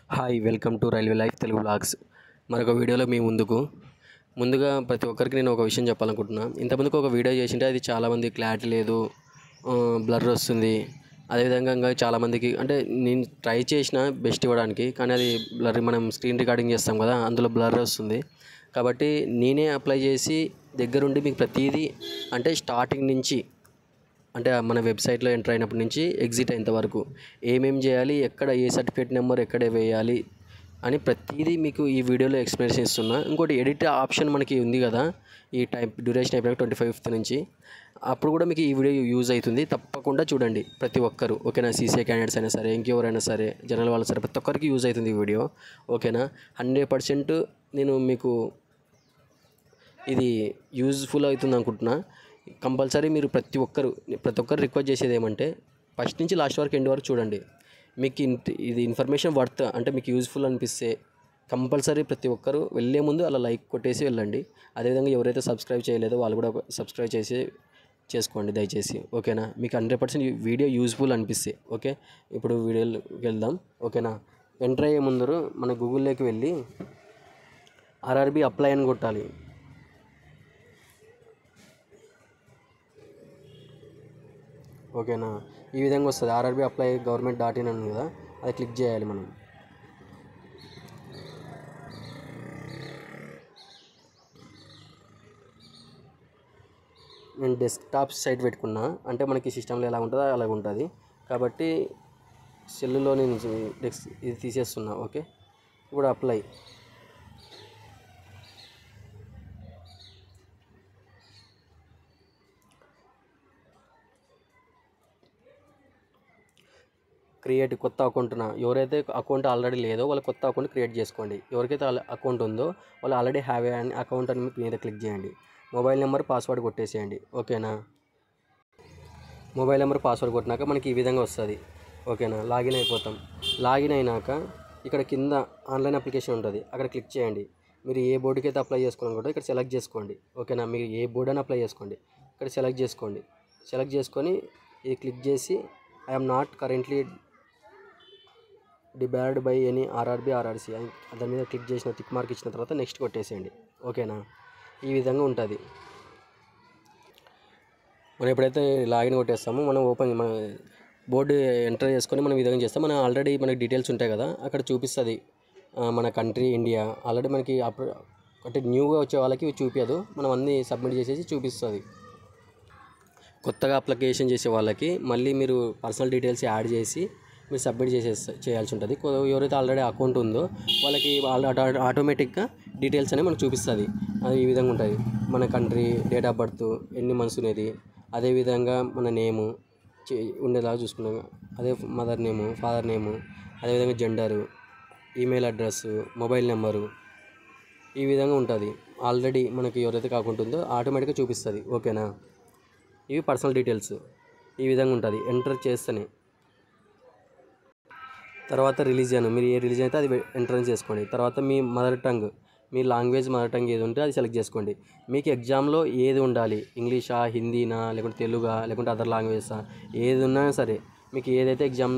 Hi welcome to railway life Telugu vlogs. మరొక వీడియోలో మీ ముందుగా ప్రతి ఒక్కరికి నేను ఒక విషయం చెప్పాలనుకుంటున్నా. ఇంతకుముందుకు ఒక వీడియో చేసింటే అది చాలామంది క్లారిటీ లేదు, బ్లర్ వస్తుంది. అదేవిధంగా ఇంకా చాలామందికి అంటే నేను ట్రై చేసిన బెస్ట్ ఇవ్వడానికి, కానీ అది బ్లర్ మనం స్క్రీన్ రికార్డింగ్ చేస్తాం కదా, అందులో బ్లర్ వస్తుంది. కాబట్టి నేనే అప్లై చేసి దగ్గరుండి మీకు ప్రతిదీ అంటే స్టార్టింగ్ నుంచి అంటే మన వెబ్సైట్లో ఎంటర్ అయినప్పటి నుంచి ఎగ్జిట్ అయ్యేంత వరకు ఏమేం చేయాలి, ఎక్కడ ఏ సర్టిఫికేట్ నెంబర్ ఎక్కడ వేయాలి అని ప్రతిదీ మీకు ఈ వీడియోలో ఎక్స్ప్లెనేషన్ ఇస్తున్నా. ఇంకోటి ఎడిట్ ఆప్షన్ మనకి ఉంది కదా, ఈ డ్యూరేషన్ అయిపోయిన 25th నుంచి, అప్పుడు కూడా మీకు ఈ వీడియో యూజ్ అవుతుంది. తప్పకుండా చూడండి ప్రతి ఒక్కరు, ఓకేనా. సీసీఏ క్యాండిడేట్స్ అయినా సరే, ఇంకెవరైనా సరే, జనరల్ వాళ్ళు సరే, ప్రతి ఒక్కరికి యూజ్ అవుతుంది ఈ వీడియో, ఓకేనా. 100% నేను మీకు ఇది యూజ్ఫుల్ అవుతుంది అనుకుంటున్నా. కంపల్సరీ మీరు ప్రతి ఒక్కరు రిక్వెస్ట్ చేసేది ఏమంటే ఫస్ట్ నుంచి లాస్ట్ వరకు ఎండ్ వరకు చూడండి. మీకు ఇది ఇన్ఫర్మేషన్ వర్త్ అంటే మీకు యూజ్ఫుల్ అనిపిస్తే కంపల్సరీ ప్రతి ఒక్కరు వెళ్ళే ముందు అలా లైక్ కొట్టేసి వెళ్ళండి. అదేవిధంగా ఎవరైతే సబ్స్క్రైబ్ చేయలేదో వాళ్ళు కూడా సబ్స్క్రైబ్ చేసుకోండి దయచేసి, ఓకేనా. మీకు 100% వీడియో యూజ్ఫుల్ అనిపిస్తే, ఓకే. ఇప్పుడు వీడియోకి వెళ్దాం, ఓకేనా. ఎంటర్ అయ్యే ముందరు మన గూగుల్లోకి వెళ్ళి ఆర్ఆర్బీ అప్లై అని కొట్టాలి. ఓకేనా, ఈ విధంగా వస్తుంది. ఆర్ఆర్బీ అప్లై government.in అని కదా, అది క్లిక్ చేయాలి మనం. నేను డెస్క్టాప్ సైట్ పెట్టుకున్నా, అంటే మనకి సిస్టంలో ఎలా ఉంటుందో అలాగ ఉంటుంది. కాబట్టి సెల్లులో నేను ఇది తీసేస్తున్నా, ఓకే. ఇప్పుడు అప్లై క్రియేట్ కొత్త అకౌంట్న ఎవరైతే అకౌంట్ ఆల్రెడీ లేదో వాళ్ళు కొత్త అకౌంట్ క్రియేట్ చేసుకోండి. ఎవరికైతే అకౌంట్ ఉందో వాళ్ళు ఆల్రెడీ హ్యావ్ ఏ అకౌంట్ అని మీద క్లిక్ చేయండి. మొబైల్ నెంబర్ పాస్వర్డ్ కొట్టేసేయండి, ఓకేనా. మొబైల్ నెంబర్ పాస్వర్డ్ కొట్టినాక మనకి ఈ విధంగా వస్తుంది, ఓకేనా. లాగిన్ అయిపోతాం. లాగిన్ అయినాక ఇక్కడ కింద ఆన్లైన్ అప్లికేషన్ ఉంటుంది, అక్కడ క్లిక్ చేయండి. మీరు ఏ బోర్డుకి అయితే అప్లై చేసుకోవాలనుకుంటే ఇక్కడ సెలెక్ట్ చేసుకోండి, ఓకేనా. మీరు ఏ బోర్డు అని అప్లై చేసుకోండి, ఇక్కడ సెలెక్ట్ చేసుకోండి. సెలెక్ట్ చేసుకొని ఇది క్లిక్ చేసి I'm not currently debarred by any RRB RRC దాని మీద క్లిక్ చేసిన టిక్ మార్క్ ఇచ్చిన తర్వాత నెక్స్ట్ కొట్టేసేయండి, ఓకేనా. ఈ విధంగా ఉంటుంది. మనం ఎప్పుడైతే లాగిన్ కొట్టేస్తామో మనం మన బోర్డు ఎంటర్ చేసుకొని మనం ఈ విధంగా చేస్తాం. మనం ఆల్రెడీ మనకి డీటెయిల్స్ ఉంటాయి కదా, అక్కడ చూపిస్తుంది మన కంట్రీ ఇండియా. ఆల్రెడీ మనకి అంటే న్యూగా వచ్చే వాళ్ళకి చూపించదు, మనం అన్నీ సబ్మిట్ చేసేసి చూపిస్తుంది. కొత్తగా అప్లికేషన్ చేసే వాళ్ళకి మళ్ళీ మీరు పర్సనల్ డీటెయిల్స్ యాడ్ చేసి మీరు సబ్మిట్ చేయాల్సి ఉంటుంది. ఎవరైతే ఆల్రెడీ అకౌంట్ ఉందో వాళ్ళకి ఆటోమేటిక్గా డీటెయిల్స్ అనేవి మనకు చూపిస్తుంది. అది ఈ విధంగా ఉంటుంది. మన కంట్రీ, డేట్ ఆఫ్ బర్త్, ఎన్ని మంత్స్ ఉన్నది, అదేవిధంగా మన నేము ఉండేలా చూసుకున్నాం, అదే మదర్ నేము, ఫాదర్ నేము, అదేవిధంగా gender, email address, mobile number, ఈ విధంగా ఉంటుంది. ఆల్రెడీ మనకి ఎవరైతే కాకుంటుందో ఆటోమేటిక్గా చూపిస్తుంది, ఓకేనా. ఇవి పర్సనల్ డీటెయిల్స్ ఈ విధంగా ఉంటుంది. ఎంటర్ చేస్తేనే తర్వాత రిలీజియన్, మీరు ఏ రిలీజియన్ అయితే అది ఎంట్రన్స్ చేసుకోండి. తర్వాత మీ మదర్ టంగ్, మీ లాంగ్వేజ్ మదర్ టంగ్ ఏది ఉంటే అది సెలెక్ట్ చేసుకోండి. మీకు ఎగ్జామ్లో ఏది ఉండాలి, ఇంగ్లీషా, హిందీనా, లేకుంటే తెలుగా, లేకుంటే అదర్ లాంగ్వేజా, ఏది ఉన్నా సరే మీకు ఏదైతే ఎగ్జామ్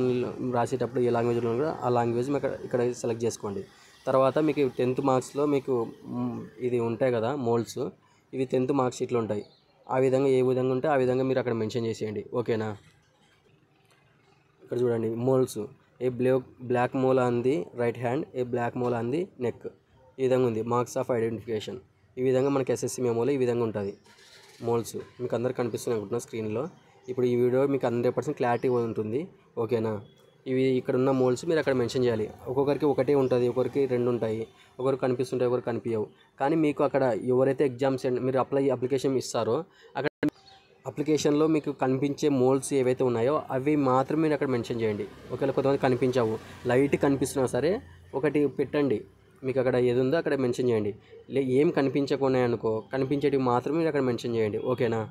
రాసేటప్పుడు ఏ లాంగ్వేజ్లో ఉందో ఆ లాంగ్వేజ్ ఇక్కడ సెలెక్ట్ చేసుకోండి. తర్వాత మీకు 10th మార్క్స్లో మీకు ఇది ఉంటాయి కదా మోల్స్, ఇవి 10th మార్క్స్ షీట్లో ఉంటాయి. ఆ విధంగా ఏ విధంగా ఉంటే ఆ విధంగా మీరు అక్కడ మెన్షన్ చేసేయండి, ఓకేనా. ఇక్కడ చూడండి moles, a black mole on the right hand, a black mole on the neck, ఈ విధంగా ఉంది. మార్క్స్ ఆఫ్ ఐడెంటిఫికేషన్, ఈ విధంగా మనకి ఎస్ఎస్సి మెమోలో ఈ విధంగా ఉంటుంది మోల్స్. మీకు అందరికి కనిపిస్తుంది అనుకుంటున్నా స్క్రీన్లో. ఇప్పుడు ఈ వీడియో మీకు 100% క్లారిటీ ఉంటుంది, ఓకేనా. ఇవి ఇక్కడ ఉన్న మోల్స్ మీరు అక్కడ మెన్షన్ చేయాలి. ఒక్కొక్కరికి ఒకటే ఉంటుంది, ఒకరికి 2 ఉంటాయి, ఒకరికి కనిపిస్తుంటాయి, ఒకరికి కనిపించవు. కానీ మీకు అక్కడ ఎవరైతే ఎగ్జామ్స్ మీరు అప్లికేషన్ ఇస్తారో అక్కడ అప్లికేషన్లో మీకు కనిపించే మోల్స్ ఏవైతే ఉన్నాయో అవి మాత్రమే మీరు అక్కడ మెన్షన్ చేయండి. ఒకవేళ కొంతమంది కనిపించవు, లైట్ కనిపిస్తున్నా సరే ఒకటి పెట్టండి. మీకు అక్కడ ఏది ఉందో అక్కడ మెన్షన్ చేయండి. ఏం కనిపించకున్నాయి అనుకో, కనిపించేటివి మాత్రమే మీరు అక్కడ మెన్షన్ చేయండి, ఓకేనా.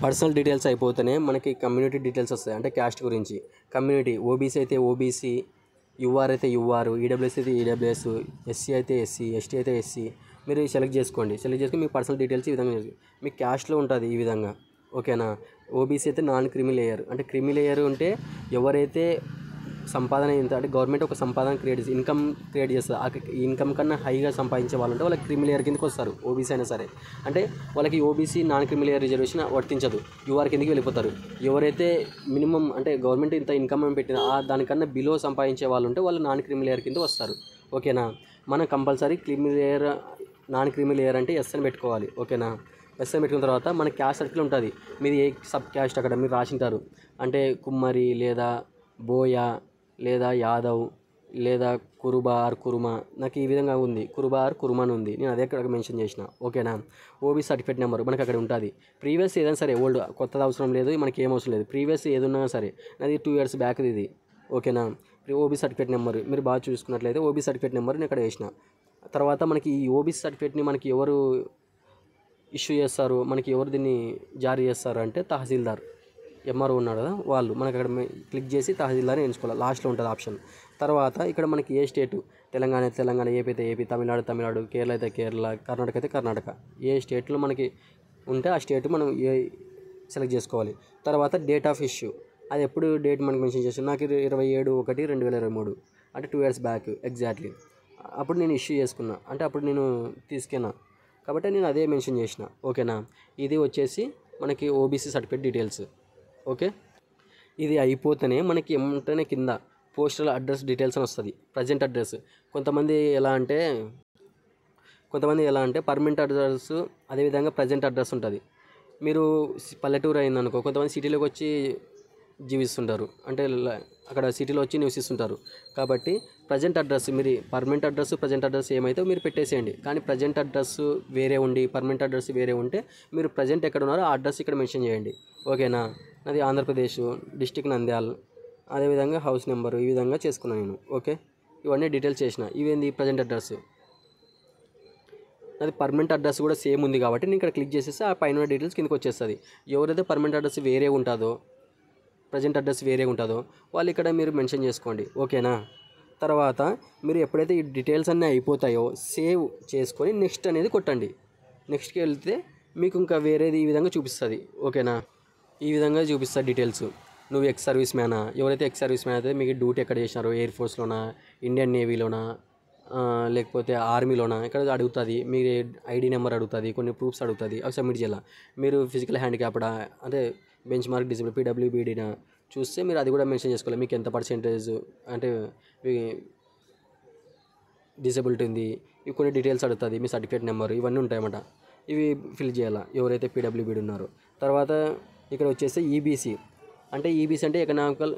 పర్సనల్ డీటెయిల్స్ అయిపోతేనే మనకి కమ్యూనిటీ డీటెయిల్స్ వస్తాయి, అంటే క్యాస్ట్ గురించి. కమ్యూనిటీ ఓబీసీ అయితే ఓబీసీ, యూఆర్ అయితే యూఆర్, ఈడబ్ల్యూఎస్ అయితే ఈడబ్ల్యూఎస్, ఎస్సీ అయితే ఎస్సీ, ఎస్టీ అయితే ఎస్సీ మీరు సెలెక్ట్ చేసుకోండి. సెలెక్ట్ చేసుకుని మీ పర్సనల్ డీటెయిల్స్ ఈ విధంగా మీ క్యాస్ట్లో ఉంటుంది ఈ విధంగా, ఓకేనా. ఓబీసీ అయితే నాన్ క్రిమి లేయర్. అంటే క్రిమి లేయర్ ఉంటే ఎవరైతే సంపాదన ఎంత అంటే గవర్నమెంట్ ఒక సంపాదన క్రియేట్ చేసి ఇన్కమ్ క్రియేట్ చేస్తుంది. ఆ ఇన్కమ్ కన్నా హైగా సంపాదించే వాళ్ళు ఉంటే వాళ్ళకి క్రిమి లేయర్ కిందకి వస్తారు. ఓబీసీ అయినా సరే అంటే వాళ్ళకి ఓబీసీ నాన్ క్రిమి లేయర్ రిజర్వేషన్ వర్తించదు, యూఆర్ కిందకి వెళ్ళిపోతారు. ఎవరైతే మినిమం అంటే గవర్నమెంట్ ఇంత ఇన్కమ్ పెట్టిన దానికన్నా బిలో సంపాదించే వాళ్ళు ఉంటే వాళ్ళు నాన్ క్రిమి లేయర్ కింద వస్తారు. ఓకేనా. మనం కంపల్సరీ క్రిమి లేయర్ నాన్ క్రిమి లేయర్ అంటే ఎస్ అని పెట్టుకోవాలి. ఓకేనా. ఎస్ అని పెట్టుకున్న తర్వాత మన క్యాస్ట్ సర్కిల్ ఉంటుంది, మీది ఏ సబ్ క్యాస్ట్ అక్కడ మీరు రాసింటారు. అంటే కుమ్మరి లేదా బోయ లేదా యాదవ్ లేదా కురుబ ఆర్ కురుమ, నాకు ఈ విధంగా ఉంది, కురుబ ఆర్ కురుమ అని ఉంది, నేను అదే అక్కడ మెన్షన్ చేసిన. ఓకేనా. ఓబీసీ సర్టిఫికేట్ నెంబర్ మనకి అక్కడ ఉంటుంది. ప్రీవియస్ ఏదైనా సరే, ఓల్డ్ కొత్తది అవసరం లేదు, మనకి ఏం అవసరం లేదు. ప్రీవియస్ ఏదున్నా సరే, నాది 2 years బ్యాక్ది ఇది. ఓకేనా. ఓబీసీ సర్టిఫికేట్ నెంబర్ మీరు బాగా చూసుకున్నట్లయితే ఓబీసీ సర్టిఫికేట్ నెంబర్ నేను అక్కడ వేసిన. తర్వాత మనకి ఈ ఓబీసీ సర్టిఫికేట్ని మనకి ఎవరు ఇష్యూ చేస్తారు, మనకి ఎవరు దీన్ని జారీ చేస్తారు అంటే తహసీల్దార్, ఎంఆర్ఓ ఉన్నాడు కదా వాళ్ళు. మనకి అక్కడ క్లిక్ చేసి తహసీల్దార్ని ఎంచుకోవాలి, లాస్ట్లో ఉంటుంది ఆప్షన్. తర్వాత ఇక్కడ మనకి ఏ స్టేటు, తెలంగాణ అయితే తెలంగాణ, ఏపీ అయితే ఏపీ, తమిళనాడు తమిళనాడు, కేరళ అయితే కేరళ, కర్ణాటక అయితే కర్ణాటక, ఏ స్టేట్లో మనకి ఉంటే ఆ స్టేట్ మనం సెలెక్ట్ చేసుకోవాలి. తర్వాత డేట్ ఆఫ్ ఇష్యూ, అది ఎప్పుడు డేట్ మనకి మెన్షన్ చేసి, నాకు 27/1/2023 అంటే 2 years బ్యాక్ ఎగ్జాక్ట్లీ. అప్పుడు నేను ఇష్యూ చేసుకున్నా, అంటే అప్పుడు నేను తీసుకున్నా కాబట్టి నేను అదే మెన్షన్ చేసిన. ఓకేనా. ఇది వచ్చేసి మనకి ఓబీసీ సర్టిఫికేట్ డీటెయిల్స్. ఓకే. ఇది అయిపోతేనే మనకి ఏమంటేనే కింద పోస్టల్ అడ్రస్ డీటెయిల్స్ అని వస్తుంది, ప్రజెంట్ అడ్రస్. కొంతమంది ఎలా అంటే పర్మనెంట్ అడ్రస్, అదేవిధంగా ప్రజెంట్ అడ్రస్ ఉంటుంది. మీరు పల్లెటూరు అయిందనుకో, కొంతమంది సిటీలోకి వచ్చి జీవిస్తుంటారు, అంటే అక్కడ సిటీలో వచ్చి నివసిస్తుంటారు. కాబట్టి ప్రజెంట్ అడ్రస్ మీరు పర్మనెంట్ అడ్రస్ ప్రజెంట్ అడ్రస్ ఏమైతే మీరు పెట్టేసేయండి. కానీ ప్రజెంట్ అడ్రస్ వేరే ఉండి పర్మనెంట్ అడ్రస్ వేరే ఉంటే మీరు ప్రజెంట్ ఎక్కడ ఉన్నారో ఆ అడ్రస్ ఇక్కడ మెన్షన్ చేయండి. ఓకేనా. అది ఆంధ్రప్రదేశ్, డిస్టిక్ నంద్యాల, అదేవిధంగా హౌస్ నెంబరు, ఈ విధంగా చేసుకున్నాను నేను. ఓకే. ఇవన్నీ డీటెయిల్స్ చేసిన. ఇవేంది ప్రజెంట్ అడ్రస్, అది పర్మనెంట్ అడ్రస్ కూడా సేమ్ ఉంది కాబట్టి నేను ఇక్కడ క్లిక్ చేసేసి ఆ పైన డీటెయిల్స్ కిందకి వచ్చేస్తుంది. ఎవరైతే పర్మనెంట్ అడ్రస్ వేరే ఉంటుందో, ప్రజెంట్ అడ్రస్ వేరే ఉంటుందో వాళ్ళు ఇక్కడ మీరు మెన్షన్ చేసుకోండి. ఓకేనా. తర్వాత మీరు ఎప్పుడైతే ఈ డీటెయిల్స్ అన్నీ అయిపోతాయో సేవ్ చేసుకొని నెక్స్ట్ అనేది కొట్టండి. నెక్స్ట్కి వెళ్తే మీకు ఇంకా వేరేది ఈ విధంగా చూపిస్తుంది. ఓకేనా. ఈ విధంగా చూపిస్తుంది డీటెయిల్స్. నువ్వు ఎక్స్ సర్వీస్ మ్యానా, ఎవరైతే ఎక్స్ సర్వీస్ మ్యాన్ అయితే మీకు డ్యూటీ ఎక్కడ చేసినారో, ఎయిర్ ఫోర్స్లోనా, ఇండియన్ నేవీలోనా, లేకపోతే ఆర్మీలోనా, ఇక్కడ అడుగుతుంది. మీరు ఐడి నెంబర్ అడుగుతుంది, కొన్ని ప్రూఫ్స్ అడుగుతుంది, అవి సబ్మిట్ చేయాలి. మీరు ఫిజికల్ హ్యాండిక్యాప్డా అంటే బెంచ్ మార్క్ డిజబుల్ పీడబ్ల్యూబీడీనా చూస్తే మీరు అది కూడా మెన్షన్ చేసుకోవాలి. మీకు ఎంత పర్సెంటేజ్ అంటే డిజబిలిటీ ఉంది, ఇవి కొన్ని డీటెయిల్స్ అడుగుతుంది, మీ సర్టిఫికేట్ నెంబర్, ఇవన్నీ ఉంటాయన్నమాట. ఇవి ఫిల్ చేయాలి ఎవరైతే పీడబ్ల్యూబీడీ ఉన్నారో. తర్వాత ఇక్కడ వచ్చేసి ఈబీసీ అంటే ఎకనామికల్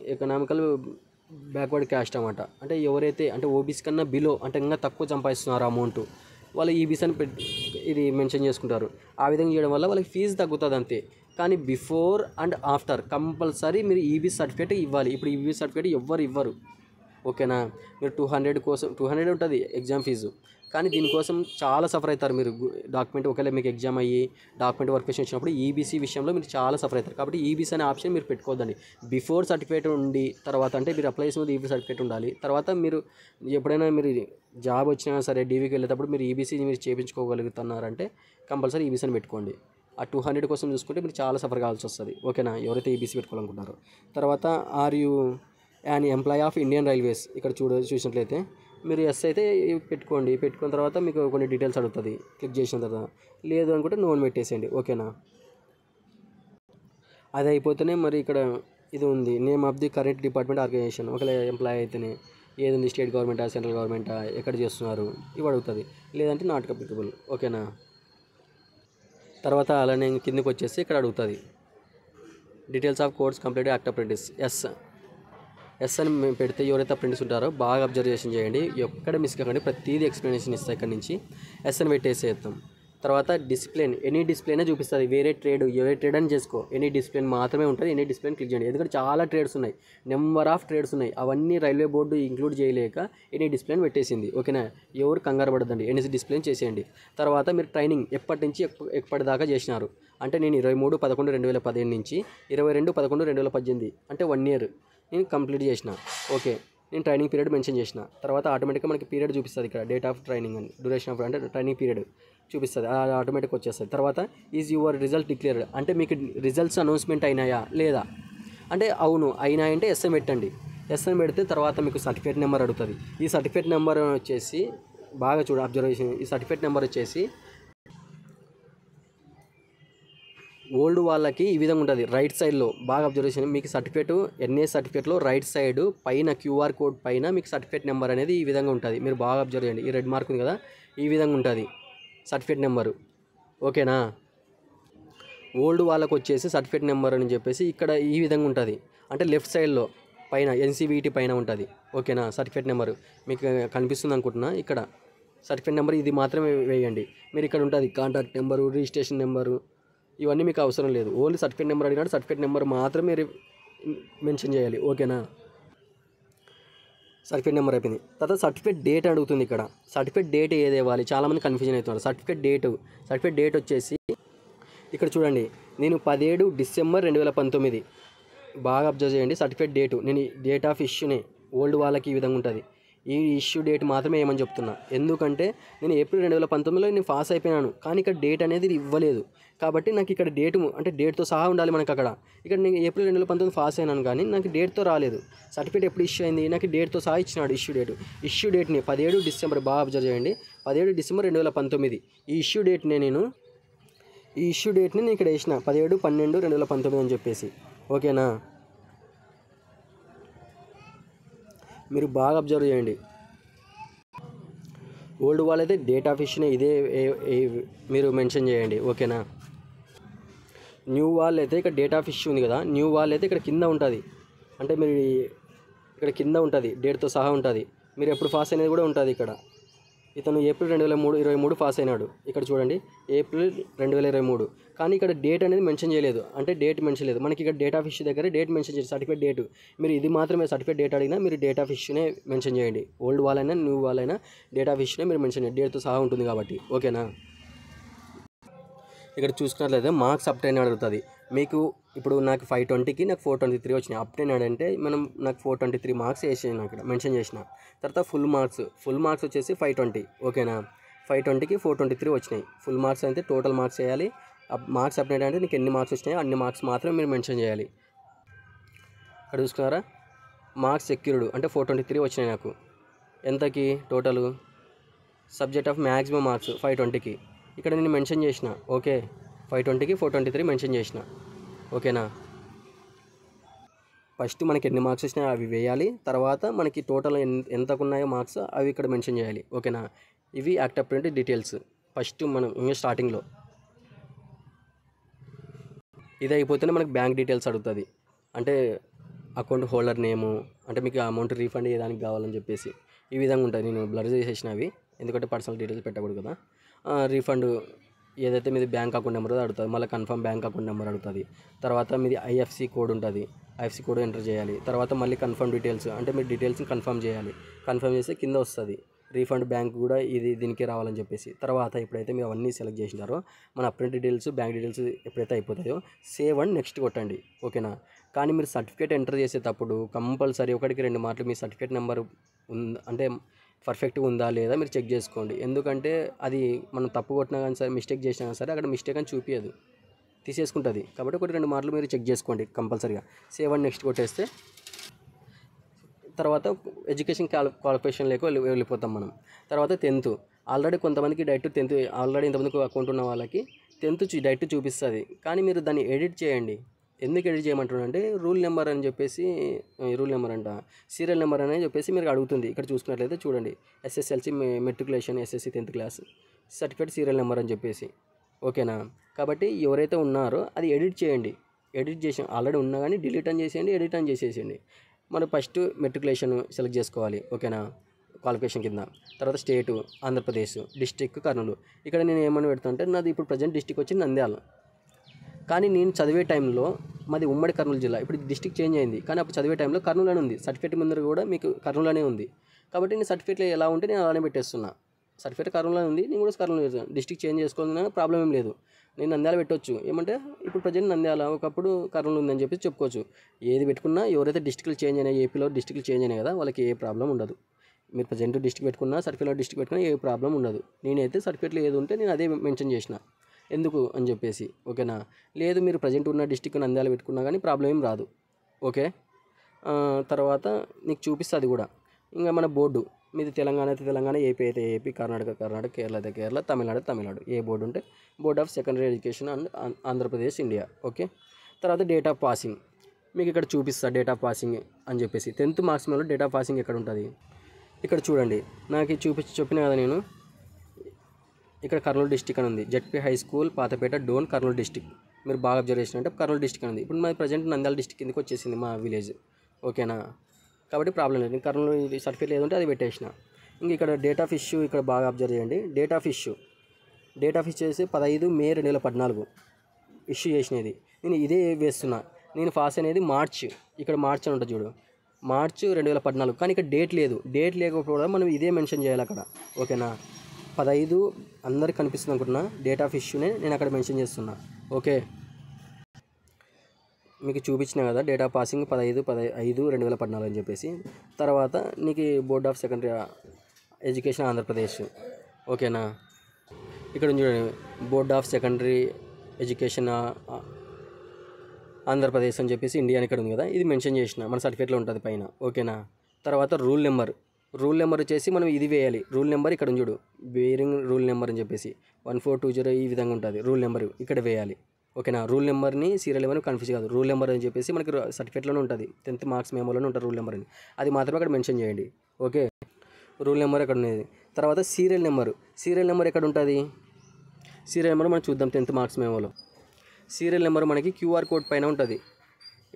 బ్యాక్వర్డ్ క్యాస్ట్ అన్నమాట. అంటే ఎవరైతే అంటే ఓబీసీ కన్నా బిలో అంటే ఇంకా తక్కువ సంపాదిస్తున్నారు అమౌంట్, వాళ్ళు ఈబీసీ అని ఇది మెన్షన్ చేసుకుంటారు. ఆ విధంగా చేయడం వల్ల వాళ్ళకి ఫీజు తగ్గుతుంది అంతే. కానీ బిఫోర్ అండ్ ఆఫ్టర్ కంపల్సరీ మీరు ఈబీసీ సర్టిఫికేట్ ఇవ్వాలి. ఇప్పుడు ఈబీసీ సర్టిఫికేట్ ఎవ్వరు ఇవ్వరు. ఓకేనా. మీరు 200 ఉంటుంది ఎగ్జామ్ ఫీజు, కానీ దీనికోసం చాలా సఫర్ అవుతారు మీరు. డాక్యుమెంట్ ఒకవేళ మీకు ఎగ్జామ్ అయ్యి డాక్యుమెంట్ వెరిఫికేషన్ వచ్చినప్పుడు ఈబీసీ విషయంలో మీరు చాలా సఫర్ అవుతారు. కాబట్టి ఈబీసీ అనే ఆప్షన్ మీరు పెట్టుకోవద్దండి. బిఫోర్ సర్టిఫికేట్ ఉండి తర్వాత అంటే మీరు అప్లై చేసిన ఈబీసీ సర్టిఫికేట్ ఉండాలి. తర్వాత మీరు ఎప్పుడైనా మీరు జాబ్ వచ్చినా సరే డీవీకి వెళ్ళేటప్పుడు మీరు ఈబీసీ మీరు చేయించుకోగలుగుతున్నారంటే కంపల్సరీ ఈబీసీని పెట్టుకోండి. ఆ 200 కోసం చూసుకుంటే మీరు చాలా సఫర్ కావాల్సి వస్తుంది. ఓకేనా. ఎవరైతే ఈబీసీ పెట్టుకోవాలనుకుంటారో. తర్వాత are you an employee of Indian Railways, ఇక్కడ చూసినట్లయితే మీరు ఎస్ అయితే పెట్టుకోండి. పెట్టుకున్న తర్వాత మీకు కొన్ని డీటెయిల్స్ అడుగుతుంది, క్లిక్ చేసిన తర్వాత. లేదు అనుకుంటే నోన్ పెట్టేసేయండి. ఓకేనా. అది అయిపోతేనే మరి ఇక్కడ ఇది ఉంది, name of the current department organization. ఒకవేళ ఎంప్లాయీ అయితేనే ఏది ఉంది, స్టేట్ గవర్నమెంటా సెంట్రల్ గవర్నమెంటా, ఎక్కడ చేస్తున్నారు, ఇవి అడుగుతుంది. లేదంటే నాట్ అప్లికబుల్. ఓకేనా. తర్వాత అలానే కిందకి వచ్చేసి ఇక్కడ అడుగుతుంది details of course complete act apprentice. Yes అని మేము పెడితే ఎవరైతే అప్రెంటిస్ ఉంటారో బాగా అబ్జర్వేషన్ చేయండి, ఎక్కడ మిస్ కాకండి, ప్రతిదీ ఎక్స్ప్లెనేషన్ ఇస్తాయి. ఇక్కడ నుంచి ఎస్ అని పెట్టేసేద్దాం. తర్వాత డిసిప్లిన్, ఎనీ డిసిప్లినే చూపిస్తుంది. వేరే ట్రేడ్ అని చేసుకో, ఎనీ డిసిప్లిన్ మాత్రమే ఉంటుంది. ఎనీ డిసిప్లిన్ క్లిక్ చేయండి. ఎందుకంటే చాలా ట్రేడ్స్ ఉన్నాయి, నెంబర్ ఆఫ్ ట్రేడ్స్ ఉన్నాయి. అవన్నీ రైల్వే బోర్డు ఇంక్లూడ్ చేయలేక ఎనీ డిసిప్లిన్ పెట్టేసింది. ఓకేనా. ఎవరు కంగారు పడద్దండి, ఎనీ డిసిప్లిన్ చేసేయండి. తర్వాత మీరు ట్రైనింగ్ ఎప్పటి నుంచి ఎప్పటిదాకా చేసినారు అంటే నేను 23/11/2015 నుంచి 22/11/2018 అంటే 1 year నేను కంప్లీట్ చేసిన. ఓకే. నేను ట్రైనింగ్ పీరియడ్ మెన్షన్ చేసిన. తర్వాత ఆటోమేటిక్గా మనకి పీరియడ్ చూపిస్తుంది ఇక్కడ, డేట్ ఆఫ్ ట్రైనింగ్ అని, డ్యూరేషన్ ఆఫ్ అంటే ట్రైనింగ్ పీరియడ్ చూపిస్తుంది, అది ఆటోమేటిక్ వచ్చేస్తుంది. తర్వాత ఈజ్ యువర్ రిజల్ట్ డిక్లేర్డ్ అంటే మీకు రిజల్ట్స్ అనౌన్స్మెంట్ అయినాయా లేదా అంటే అవును అయినాయంటే ఎస్ఎం పెట్టండి. ఎస్ఎం పెడితే తర్వాత మీకు సర్టిఫికేట్ నెంబర్ అడుగుతుంది. ఈ సర్టిఫికేట్ నెంబర్ వచ్చేసి బాగా అబ్జర్వేషన్, ఈ సర్టిఫికేట్ నెంబర్ వచ్చేసి ఓల్డ్ వాళ్ళకి ఈ విధంగా ఉంటుంది రైట్ సైడ్లో. బాగా అబ్జర్వేషన్, మీకు సర్టిఫికేట్ ఎన్ఏ సర్టిఫికేట్లో రైట్ సైడ్ పైన క్యూఆర్ కోడ్ పైన మీకు సర్టిఫికేట్ నెంబర్ అనేది ఈ విధంగా ఉంటుంది. మీరు బాగా అబ్జర్వ్ చేయండి, ఈ రెడ్ మార్క్ ఉంది కదా, ఈ విధంగా ఉంటుంది సర్టిఫికేట్ నెంబరు. ఓకేనా. ఓల్డ్ వాళ్ళకు వచ్చేసి సర్టిఫికేట్ నెంబర్ అని చెప్పేసి ఇక్కడ ఈ విధంగా ఉంటుంది, అంటే లెఫ్ట్ సైడ్లో పైన ఎన్సీవీటీ పైన ఉంటుంది. ఓకేనా. సర్టిఫికేట్ నెంబరు మీకు కనిపిస్తుంది అనుకుంటున్నా, ఇక్కడ సర్టిఫికేట్ నెంబర్ ఇది మాత్రమే వేయండి. మీరు ఇక్కడ ఉంటుంది కాంటాక్ట్ నెంబరు, రిజిస్ట్రేషన్ నెంబరు, ఇవన్నీ మీకు అవసరం లేదు. ఓన్లీ సర్టిఫికేట్ నెంబర్ అడిగినాడు, సర్టిఫికేట్ నెంబర్ మాత్రం మీరు మెన్షన్ చేయాలి. ఓకేనా. సర్టిఫికేట్ నెంబర్ అయిపోయింది. తర్వాత సర్టిఫికేట్ డేట్ అడుగుతుంది ఇక్కడ. సర్టిఫికేట్ డేట్ ఏది ఇవ్వాలి, చాలామంది కన్ఫ్యూజన్ అవుతున్నారు. సర్టిఫికేట్ డేట్ వచ్చేసి ఇక్కడ చూడండి, నేను 17 డిసెంబర్ 2019 బాగా అబ్జర్వ్ చేయండి. సర్టిఫికేట్ డేటు నేను డేట్ ఆఫ్ ఇష్యూనే ఓల్డ్ వాళ్ళకి ఈ విధంగా ఉంటుంది. ఈ ఇష్యూ డేట్ మాత్రమే ఏమని చెప్తున్నా, ఎందుకంటే నేను ఏప్రిల్ 2019లో నేను పాస్ అయిపోయినాను, కానీ ఇక్కడ డేట్ అనేది ఇవ్వలేదు. కాబట్టి నాకు ఇక్కడ డేటు అంటే డేట్తో సహా ఉండాలి మనకు అక్కడ. ఇక్కడ నేను ఏప్రిల్ 2019 పాస్ అయినాను, కానీ నాకు డేట్తో రాలేదు. సర్టిఫికేట్ ఎప్పుడు ఇష్యూ అయింది, నాకు డేట్తో సహా ఇచ్చినాడు ఇష్యూ డేట్ని 17 డిసెంబర్. బాగా అబ్జర్వ్ చేయండి, 17 డిసెంబర్ 2019 ఈ ఇష్యూ డేట్ని నేను ఇక్కడ వేసిన 17/12/2019 అని చెప్పేసి. ఓకేనా. మీరు బాగా అబ్జర్వ్ చేయండి, ఓల్డ్ వాళ్ళైతే డేట్ ఆఫ్ ఇష్యూనే ఇదే మీరు మెన్షన్ చేయండి. ఓకేనా. న్యూ వాళ్ళు అయితే ఇక్కడ డేట్ ఆఫ్ ఇష్యూ ఉంది కదా, న్యూ వాళ్ళు అయితే ఇక్కడ కింద ఉంటుంది, అంటే మీరు ఇక్కడ కింద ఉంటుంది, డేట్తో సహా ఉంటుంది. మీరు ఎప్పుడు పాస్ అనేది కూడా ఉంటుంది ఇక్కడ. ఇతను ఏప్రిల్ 2023 పాస్ అయినాడు, ఇక్కడ చూడండి ఏప్రిల్ 2023, కానీ ఇక్కడ డేట్ అనేది మెన్షన్ చేయలేదు, అంటే డేట్ మెన్షన్ లేదు మనకి. ఇక్కడ డేట్ ఆఫ్ ఇష్యూ దగ్గర డేట్ మెన్షన్ చేయాలి, సర్టిఫికేట్ డేటు. మీరు ఇది మాత్రమే సర్టిఫికేట్ డేట్ అడిగినా మీరు డేట్ ఆఫ్ ఇష్యూనే మెన్షన్ చేయండి. ఓల్డ్ వాళ్ళైనా న్యూ వాళ్ళైనా డేట్ ఆఫ్ ఇష్యూనే మీరు మెన్షన్ చేయండి, డేట్తో సహా ఉంటుంది కాబట్టి. ఓకేనా. ఇక్కడ చూసుకున్నట్లయితే మార్క్స్ అప్టైన్ అడుగుతుంది మీకు. ఇప్పుడు నాకు 520కి నాకు 423 వచ్చినాయి. అప్టైన్ అంటే నాకు 423 మార్క్స్ వేసాను ఇక్కడ మెన్షన్ చేసిన. తర్వాత ఫుల్ మార్క్స్ వచ్చేసి 520. ఓకేనా. 520కి 423 వచ్చినాయి. ఫుల్ మార్క్స్ అయితే టోటల్ మార్క్స్ వేయాలి. మార్క్స్ అప్టైన్ అంటే నీకు ఎన్ని మార్క్స్ వచ్చినాయో అన్ని మార్క్స్ మాత్రమే మీరు మెన్షన్ చేయాలి. ఇక్కడ చూసుకున్నారా, మార్క్స్ సెక్యూర్డ్ అంటే 423 వచ్చినాయి నాకు. ఎంతకి total subject of maximum marks 520కి ఇక్కడ నేను మెన్షన్ చేసిన. ఓకే, 520కి 423 మెన్షన్ చేసిన. ఓకేనా. ఫస్ట్ మనకి ఎన్ని మార్క్స్ వచ్చినాయో అవి వేయాలి, తర్వాత మనకి టోటల్ ఎంతకు ఉన్నాయో మార్క్స్ అవి ఇక్కడ మెన్షన్ చేయాలి. ఓకేనా. ఇవి యాక్ట్ అప్రెంట్ డీటెయిల్స్ ఫస్ట్ మనం ఇంకా స్టార్టింగ్లో. ఇది అయిపోతేనే మనకి బ్యాంక్ డీటెయిల్స్ అడుగుతుంది, అంటే అకౌంట్ హోల్డర్ నేము, అంటే మీకు అమౌంట్ రీఫండ్ ఏదానికి కావాలని చెప్పేసి ఈ విధంగా ఉంటుంది. నేను బ్లర్ చేసేసినవి ఎందుకంటే పర్సనల్ డీటెయిల్స్ పెట్టకూడదు కదా. రీఫండ్ ఏదైతే మీది బ్యాంక్ అకౌంట్ నెంబర్ అడుగుతుంది, మళ్ళీ కన్ఫర్మ్ బ్యాంక్ అకౌంట్ నెంబర్ అడుగుతుంది. తర్వాత మీది ఐఎఫ్సి కోడ్ ఉంటుంది, ఐఎఫ్సి కోడ్ ఎంటర్ చేయాలి. తర్వాత మళ్ళీ కన్ఫర్మ్ డీటెయిల్స్ అంటే మీరు డీటెయిల్స్ని కన్ఫర్మ్ చేయాలి. కన్ఫర్మ్ చేస్తే కింద వస్తుంది రీఫండ్ బ్యాంక్ కూడా దీనికే రావాలని చెప్పేసి. తర్వాత ఎప్పుడైతే మీరు అవన్నీ సెలెక్ట్ చేసినారో మన అప్రెంట్ డీటెయిల్స్ బ్యాంక్ డీటెయిల్స్ ఎప్పుడైతే అయిపోతాయో సేవ్ అండ్ నెక్స్ట్ కొట్టండి. ఓకేనా. కానీ మీరు సర్టిఫికేట్ ఎంటర్ చేసేటప్పుడు కంపల్సరీ 1-2 మార్లు మీ సర్టిఫికేట్ నెంబర్ అంటే పర్ఫెక్ట్గా ఉందా లేదా మీరు చెక్ చేసుకోండి. ఎందుకంటే అది మనం తప్పు కొట్టినా కానీ సరే, మిస్టేక్ చేసినా కానీ సరే అక్కడ మిస్టేక్ అని చూపించదు, తీసేసుకుంటుంది. కాబట్టి 1-2 మార్లు మీరు చెక్ చేసుకోండి కంపల్సరీగా. సేవ్ అండ్ నెక్స్ట్ కొట్టేస్తే తర్వాత ఎడ్యుకేషన్ క్వాలిఫికేషన్ లేక వెళ్ళిపోతాం మనం. తర్వాత 10th ఆల్రెడీ కొంతమందికి డైరెక్ట్ 10th ఆల్రెడీ ఇంతమందికి అకౌంట్ ఉన్న వాళ్ళకి 10th డైరెక్ట్ చూపిస్తుంది, కానీ మీరు దాన్ని ఎడిట్ చేయండి. ఎందుకు ఎడిట్ చేయమంటున్నారంటే రూల్ నెంబర్ అని చెప్పేసి, రూల్ నెంబర్ అంట సీరియల్ నెంబర్ అని చెప్పేసి మీరు అడుగుతుంది. ఇక్కడ చూసుకున్నట్లయితే చూడండి SSLC matriculation SSC 10th class certificate serial number అని చెప్పేసి. ఓకేనా. కాబట్టి ఎవరైతే ఉన్నారో అది ఎడిట్ చేయండి. ఎడిట్ చేసి ఆల్రెడీ ఉన్నా కానీ డిలీట్ అని చేసేయండి, ఎడిట్ అని చేసేసేయండి. మనం ఫస్ట్ మెట్రికులేషన్ సెలెక్ట్ చేసుకోవాలి. ఓకేనా. క్వాలిఫికేషన్ కింద. తర్వాత స్టేటు ఆంధ్రప్రదేశ్, డిస్టిక్ కర్నూలు. ఇక్కడ నేను ఏమని పెడతాను అంటే నాది ఇప్పుడు ప్రజెంట్ డిస్టిక్ వచ్చి నంద్యాల, కానీ నేను చదివే టైంలో మాది ఉమ్మడి కర్నూలు జిల్లా. ఇప్పుడు డిస్టిక్ చేంజ్ అయింది, కానీ అప్పుడు చదివే టైంలో కర్నూలులోనే ఉంది. సర్టిఫికేట్ ముందర కూడా మీకు కర్నూలులోనే ఉంది. కాబట్టి నేను సర్టిఫికేట్లో ఎలా ఉంటే నేను అలానే పెట్టేస్తున్నా. సర్టిఫికేట్ కర్నూలులో ఉంది, నేను కూడా కర్నూలు డిస్ట్రిక్ట్ చేంజ్ చేసుకోవాలన్నా ప్రాబ్లం ఏం లేదు. నేను నంద్యాల పెట్టొచ్చు. ఏమంటే ఇప్పుడు ప్రజెంట్ నంద్యాల, ఒకప్పుడు కర్నూలు ఉందని చెప్పి చెప్పుకోవచ్చు. ఏది పెట్టుకున్నా ఎవరైతే డిస్ట్రిక్ట్లు చేంజ్ అయినాయి, ఏపీలో డిస్ట్రిక్ట్లు చేంజ్ అయినాయి కదా, వాళ్ళకి ఏ ప్రాబ్లం ఉండదు. మీరు ప్రజెంట్ డిస్ట్రిక్ట్ పెట్టుకున్నా, సర్టిఫికేట్లో డిస్ట్రిక్ట్ పెట్టుకున్నా ఏ ప్రాబ్లం ఉండదు. నేనైతే సర్టిఫికేట్లో ఏది ఉంటే నేను అదే మెన్షన్ చేసిన, ఎందుకు అని చెప్పేసి. ఓకేనా. లేదు మీరు ప్రజెంట్ ఉన్న డిస్ట్రిక్ట్ నంద్యాల పెట్టుకున్నా కానీ ప్రాబ్లం ఏం రాదు. ఓకే. తర్వాత నీకు చూపిస్తుంది కూడా. ఇంకా మన బోర్డు మీది తెలంగాణ అయితే తెలంగాణ, ఏపీ అయితే ఏపీ, కర్ణాటక కర్ణాటక, కేరళ అయితే కేరళ, తమిళనాడు తమిళనాడు, ఏ బోర్డు ఉంటే board of secondary education and Andhra Pradesh India. Okay. తర్వాత డేట్ ఆఫ్ పాసింగ్ మీకు ఇక్కడ చూపిస్తా, డేట్ ఆఫ్ పాసింగ్ అని చెప్పేసి. 10th మార్క్స్ మీద డేట్ ఆఫ్ పాసింగ్ ఎక్కడ ఉంటుంది ఇక్కడ చూడండి. నాకు చెప్పిన కదా నేను, ఇక్కడ కర్నూలు డిస్టిక్ అని ఉంది. ZP high school Pathapeta Dhone Kurnool district. మీరు బాగా అబ్జర్వ్ చేసినట్టే కర్నూలు డిస్టిక్ అని ఉంది. ఇప్పుడు మాది ప్రజెంట్ నంద్యాల డిస్టిక్ కిందకి వచ్చేసింది మా విలేజ్. ఓకేనా. కాబట్టి ప్రాబ్లం లేదు. నేను కర్నూలు సర్టిఫికేట్ ఏదంటే అది పెట్టేసిన. ఇంక ఇక్కడ డేట్ ఆఫ్ ఇష్యూ ఇక్కడ బాగా అబ్జర్వ్ చేయండి. డేట్ ఆఫ్ ఇష్యూ చేసి 15 మే 2014 ఇష్యూ చేసినది. నేను ఇదే వేస్తున్నా. నేను పాస్ అనేది మార్చ్, ఇక్కడ మార్చ్ అని ఉంటుంది చూడు, మార్చ్ 2014. కానీ ఇక్కడ డేట్ లేదు. డేట్ లేకపోవడం మనం ఇదే మెన్షన్ చేయాలి అక్కడ. ఓకేనా. 15 అందరికి కనిపిస్తుంది అనుకుంటున్నా, డేట్ ఆఫ్ ఇష్యూనే నేను అక్కడ మెన్షన్ చేస్తున్నా. ఓకే. మీకు చూపించిన కదా డేట్ ఆఫ్ పాసింగ్ 15/5/2014 అని చెప్పేసి. తర్వాత నీకు board of secondary education Andhra Pradesh. ఓకేనా. ఇక్కడ చూడండి, board of secondary education Andhra Pradesh అని చెప్పేసి ఇండియా అని ఇక్కడ ఉంది కదా, ఇది మెన్షన్ చేసిన మన సర్టిఫికేట్లో ఉంటుంది పైన. ఓకేనా. తర్వాత రూల్ నెంబర్ వచ్చేసి మనం ఇది వేయాలి. రూల్ నెంబర్ ఇక్కడ చూడు, వేరింగ్ రూల్ నెంబర్ అని చెప్పేసి 1420 ఈ విధంగా ఉంటుంది. రూల్ నెంబర్ ఇక్కడ వేయాలి. ఓకేనా. రూల్ నెంబర్ని సీరియల్ నెంబర్ కన్ఫ్యూజ్ కాదు. రూల్ నెంబర్ అని చెప్పేసి మనకి సర్టిఫికేట్లోనే ఉంటుంది, 10th మార్క్స్ మెమోలోనే ఉంటుంది రూల్ నెంబర్ అని. అది మాత్రమే అక్కడ మెన్షన్ చేయండి. ఓకే. రూల్ నెంబర్ ఎక్కడ ఉన్నది. తర్వాత సీరియల్ నెంబర్ ఎక్కడ ఉంటుంది. సీరియల్ నెంబర్ మనం చూద్దాం 10th మార్క్స్ మెమోలో. సీరియల్ నెంబర్ మనకి క్యూఆర్ కోడ్ పైన ఉంటుంది.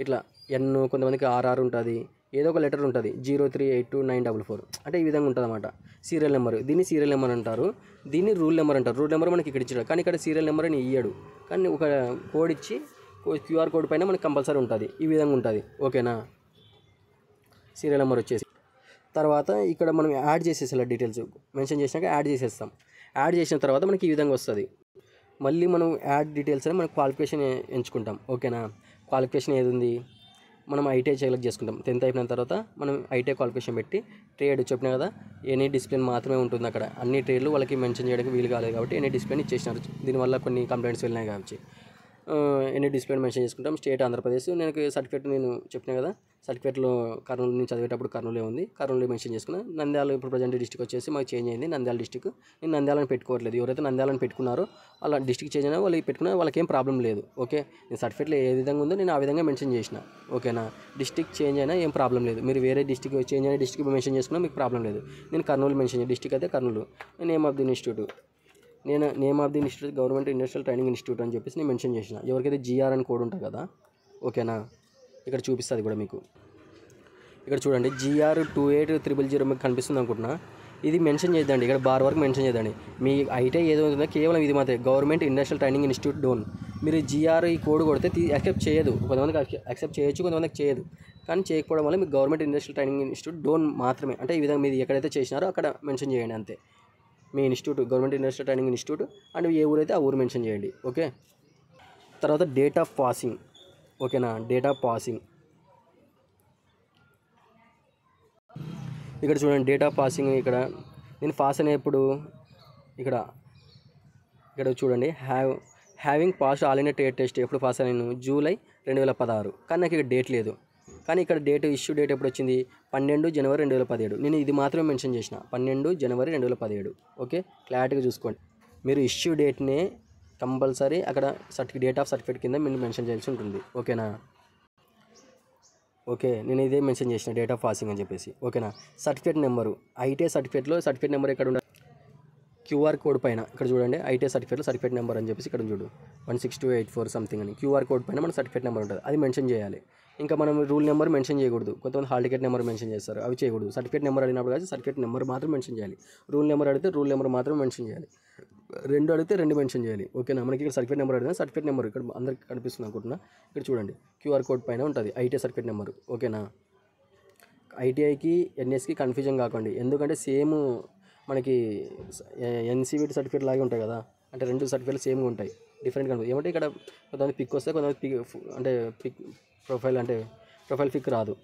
ఇట్లా ఎన్, కొంతమందికి ఆర్ఆర్ ఉంటుంది, ఏదో ఒక లెటర్ ఉంటుంది, 0382944 అంటే ఈ విధంగా ఉంటుంది అన్నమాట సీరియల్ నెంబర్. దీన్ని సీరియల్ నెంబర్ అంటారు, దీన్ని రూల్ నెంబర్ అంటారు. రూల్ నెంబర్ మనకి ఇక్కడ ఇచ్చాడు, కానీ ఇక్కడ సీరియల్ నెంబర్ అని ఇయ్యాడు. కానీ ఒక కోడ్ ఇచ్చి క్యూఆర్ కోడ్ పైన మనకి కంపల్సరీ ఉంటుంది, ఈ విధంగా ఉంటుంది. ఓకేనా. సీరియల్ నెంబర్ వచ్చేసి తర్వాత ఇక్కడ మనం యాడ్ చేసేసాలి. డీటెయిల్స్ మెన్షన్ చేసినాక యాడ్ చేసేస్తాం. యాడ్ చేసిన తర్వాత మనకి ఈ విధంగా వస్తుంది. మళ్ళీ మనం యాడ్ డీటెయిల్స్ అని మనం క్వాలిఫికేషన్ ఎంచుకుంటాం. ఓకేనా. క్వాలిఫికేషన్ ఏది ఉంది, మనం ఐటీఐ సెలెక్ట్ చేసుకుంటాం. 10th అయిపోయిన తర్వాత మనం ఐటీఐ క్వాలిఫికేషన్ పెట్టి, ట్రేడ్ చెప్పినా కదా ఎనీ డిసిప్లిన్ మాత్రమే ఉంటుంది అక్కడ. అన్ని ట్రేడ్లు వాళ్ళకి మెన్షన్ చేయడానికి వీలు కాలేదు కాబట్టి ఎనీ డిసిప్లిన్ ఇచ్చేసినారు. దీనివల్ల కొన్ని కంప్లైంట్స్ వెళ్ళినాయి కాబట్టి ఎనీ డిసిప్లిన్ మెన్షన్ చేసుకుంటాం. స్టేట్ ఆంధ్రప్రదేశ్. సర్టిఫికేట్ నేను చెప్పిన కదా, సర్టిఫికేట్లో కర్నూలు నుంచి చదివేటప్పుడు కర్నూలే ఉంది, కర్నూలు మెన్షన్ చేసుకున్నా. నంద్యాల ఇప్పుడు ప్రజెంట్ డిస్టిక్ వచ్చేసి మాకు చేంజ్ అయింది, నంద్యాల డిస్టిక్. నేను నంద్యాలని పెట్టుకోవట్లేదు. ఎవరైతే నంద్యాలని పెట్టుకున్నారో అలా డిస్టిక్ చేంజ్ అయినా వాళ్ళు పెట్టుకున్నా వాళ్ళకి ఏం ప్రాబ్లం లేదు. ఓకే. నేను సర్టిఫికేట్లో ఏ విధంగా ఉందో నేను ఆ విధంగా మెన్షన్ చేసిన. ఓకేనా. డిస్టిక్ చేంజ్ అయినా ఏం ప్రాబ్లం లేదు. మీరు వేరే డిస్టిక్ చేంజ్ అయినా డిస్టిక్ మెన్షన్ చేసుకున్నా మీకు ప్రాబ్లం లేదు. నేను కర్నూలు మెన్షన్ చేయాలి, డిస్టిక్ అయితే Kurnool. Name of the institute government industrial training institute అని చెప్పేసి నేను మెన్షన్ చేసిన. ఎవరికైతే జీఆర్ అని కోడ్ ఉంటుంది కదా. ఓకేనా. ఇక్కడ చూపిస్తుంది కూడా మీకు. ఇక్కడ చూడండి, GR 28000 మీకు కనిపిస్తుంది అనుకుంటున్నా. ఇది మెన్షన్ చేద్దండి, ఇక్కడ బార్ వరకు మెన్షన్ చేద్దండి. మీ ఐటీఐ ఏదో ఉంటుందో కేవలం ఇది మాత్రమే, government industrial training institute Dhone. మీరు GR ఈ కోడ్ కొడితే యాక్సెప్ట్ చేయదు. కొంతమందికి యాక్సెప్ట్ చేయొచ్చు, కొంతమందికి చేయదు. కానీ చేయకపోవడం వల్ల మీకు government industrial training institute Dhone మాత్రమే. అంటే ఈ విధంగా మీరు ఎక్కడైతే చేసినారో అక్కడ మెన్షన్ చేయండి అంతే. మీ institute government industrial training institute and ఏ ఊరైతే ఆ ఊరు మెన్షన్ చేయండి. ఓకే. తర్వాత డేట్ ఆఫ్ పాసింగ్. ఓకేనా. డేట్ ఆఫ్ పాసింగ్ ఇక్కడ చూడండి. డేట్ ఆఫ్ పాసింగ్ ఇక్కడ నేను పాస్ అనేప్పుడు ఇక్కడ చూడండి, having passed all India trade test ఎప్పుడు పాస్ అయ్యాను, జూలై 2016. కానీ నాకు ఇక్కడ డేట్ లేదు. కానీ ఇక్కడ ఇష్యూ డేట్ ఎప్పుడు వచ్చింది, 12 జనవరి 2017. నేను ఇది మాత్రమే మెన్షన్ చేసిన, 12 జనవరి 2017. ఓకే. క్లారిటీగా చూసుకోండి. మీరు ఇష్యూ డేట్నే కంపల్సరీ అక్కడ డేట్ ఆఫ్ సర్టిఫికేట్ కింద మీరు మెన్షన్ చేయాల్సి ఉంటుంది. ఓకేనా. ఓకే. నేను ఇదే మెన్షన్ చేసిన డేట్ ఆఫ్ పాసింగ్ అని చెప్పేసి. ఓకేనా. సర్టిఫికేట్ నెంబరు ఐటీఐ సర్టిఫికేట్లో సర్టిఫికేట్ నెంబర్ ఎక్కడ ఉండాలి, క్యూఆర్ కోడ్ పైన ఇక్కడ చూడండి. ఐటీఐ సర్టిఫికేట్లో సర్టిఫికేట్ నెంబర్ అని చెప్పేసి ఇక్కడ చూడు 16284 సంథింగ్ అని క్యూఆర్ కోడ్ పైన మన సర్టిఫికేట్ నెంబర్ ఉంటుంది, అది మెన్షన్ చేయాలి. ఇంకా మనం రూల్ నెంబర్ మెన్షన్ చేయకూడదు. కొంతమంది హాల్ టికెట్ నెంబర్ మెన్షన్ చేస్తారు, అవి చేయకూడదు. సర్టిఫికేట్ నెంబర్ అడిగినప్పుడు కాదు, సర్టిఫికేట్ నెంబర్ మాత్రం మెన్షన్ చేయాలి. రూల్ నెంబర్ అడిగితే రూల్ నెంబర్ మాత్రం మెన్షన్ చేయాలి. 2 అడిగితే 2 మెన్షన్ చేయాలి. ఓకేనా. మనకి ఇక్కడ సర్టిఫికేట్ నెంబర్ అడిగినా సర్టిఫికేట్ నెంబర్ ఇక్కడ అందరికి కనిపిస్తుంది అనుకుంటున్నా. ఇక్కడ చూడండి, క్యూఆర్ కోడ్ పైన ఉంటుంది ఐటీఐ సర్టిఫికేట్ నెంబర్. ఓకేనా. ఐటీఐకి ఎన్ఎస్కి కన్ఫ్యూజన్ కాకండి, ఎందుకంటే సేమ్ మనకి ఎన్సీవీటీ సర్టిఫికేట్ లాగే ఉంటాయి కదా, అంటే రెండు సర్టిఫికేట్లు సేమ్గా ఉంటాయి, డిఫరెంట్గా ఉంటుంది. ఏమంటే ఇక్కడ కొంతమంది పిక్ వస్తే కొంతమంది పిక్ అంటే పిక్ ప్రొఫైల్ పిక్ రాదు,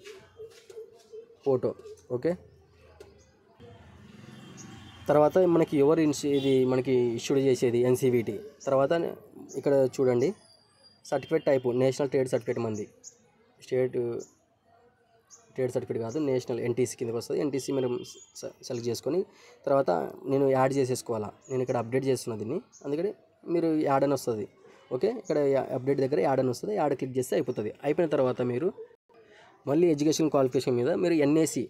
ఫోటో. ఓకే, తర్వాత మనకి ఎవరు ఇది మనకి ఇష్యూ చేసేది ఎన్సీవీటీ. తర్వాత ఇక్కడ చూడండి, certificate type national trade certificate, మంది స్టేట్ ట్రేడ్ సర్టిఫికేట్ కాదు, నేషనల్ ఎన్టీసీ కిందకి వస్తుంది. ఎన్టీసీ మీరు సెలెక్ట్ చేసుకొని తర్వాత నేను యాడ్ చేసేసుకోవాలా. నేను ఇక్కడ అప్డేట్ చేస్తున్నా దీన్ని, అందుకని మీరు యాడ్ అని వస్తుంది. ఓకే, ఇక్కడ అప్డేట్ దగ్గర యాడ్ అని వస్తుంది, యాడ్ క్లిక్ చేస్తే అయిపోతుంది. అయిపోయిన తర్వాత మీరు మళ్ళీ ఎడ్యుకేషన్ క్వాలిఫికేషన్ మీద మీరు ఎన్ఏసీ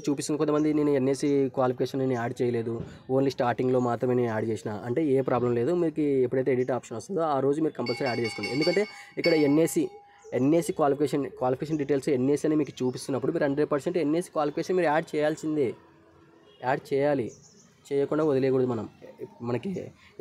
చూపిస్తుంది. కొంతమంది నేను ఎన్ఏసీ క్వాలిఫికేషన్ నేను యాడ్ చేయలేదు, ఓన్లీ స్టార్టింగ్లో మాత్రమే నేను యాడ్ చేసిన అంటే ఏ ప్రాబ్లం లేదు. మీకు ఎప్పుడైతే ఎడిట్ ఆప్షన్ వస్తుందో ఆ రోజు మీరు కంపల్సరీ యాడ్ చేసుకోండి. ఎందుకంటే ఇక్కడ ఎన్ఏసీ క్వాలిఫికేషన్ డీటెయిల్స్ ఎన్ఏసీ అని మీకు చూపిస్తున్నప్పుడు మీరు 100% ఎన్ఏసీ క్వాలిఫికేషన్ మీరు యాడ్ చేయాల్సిందే, యాడ్ చేయాలి, చేయకుండా వదిలేయకూడదు. మనకి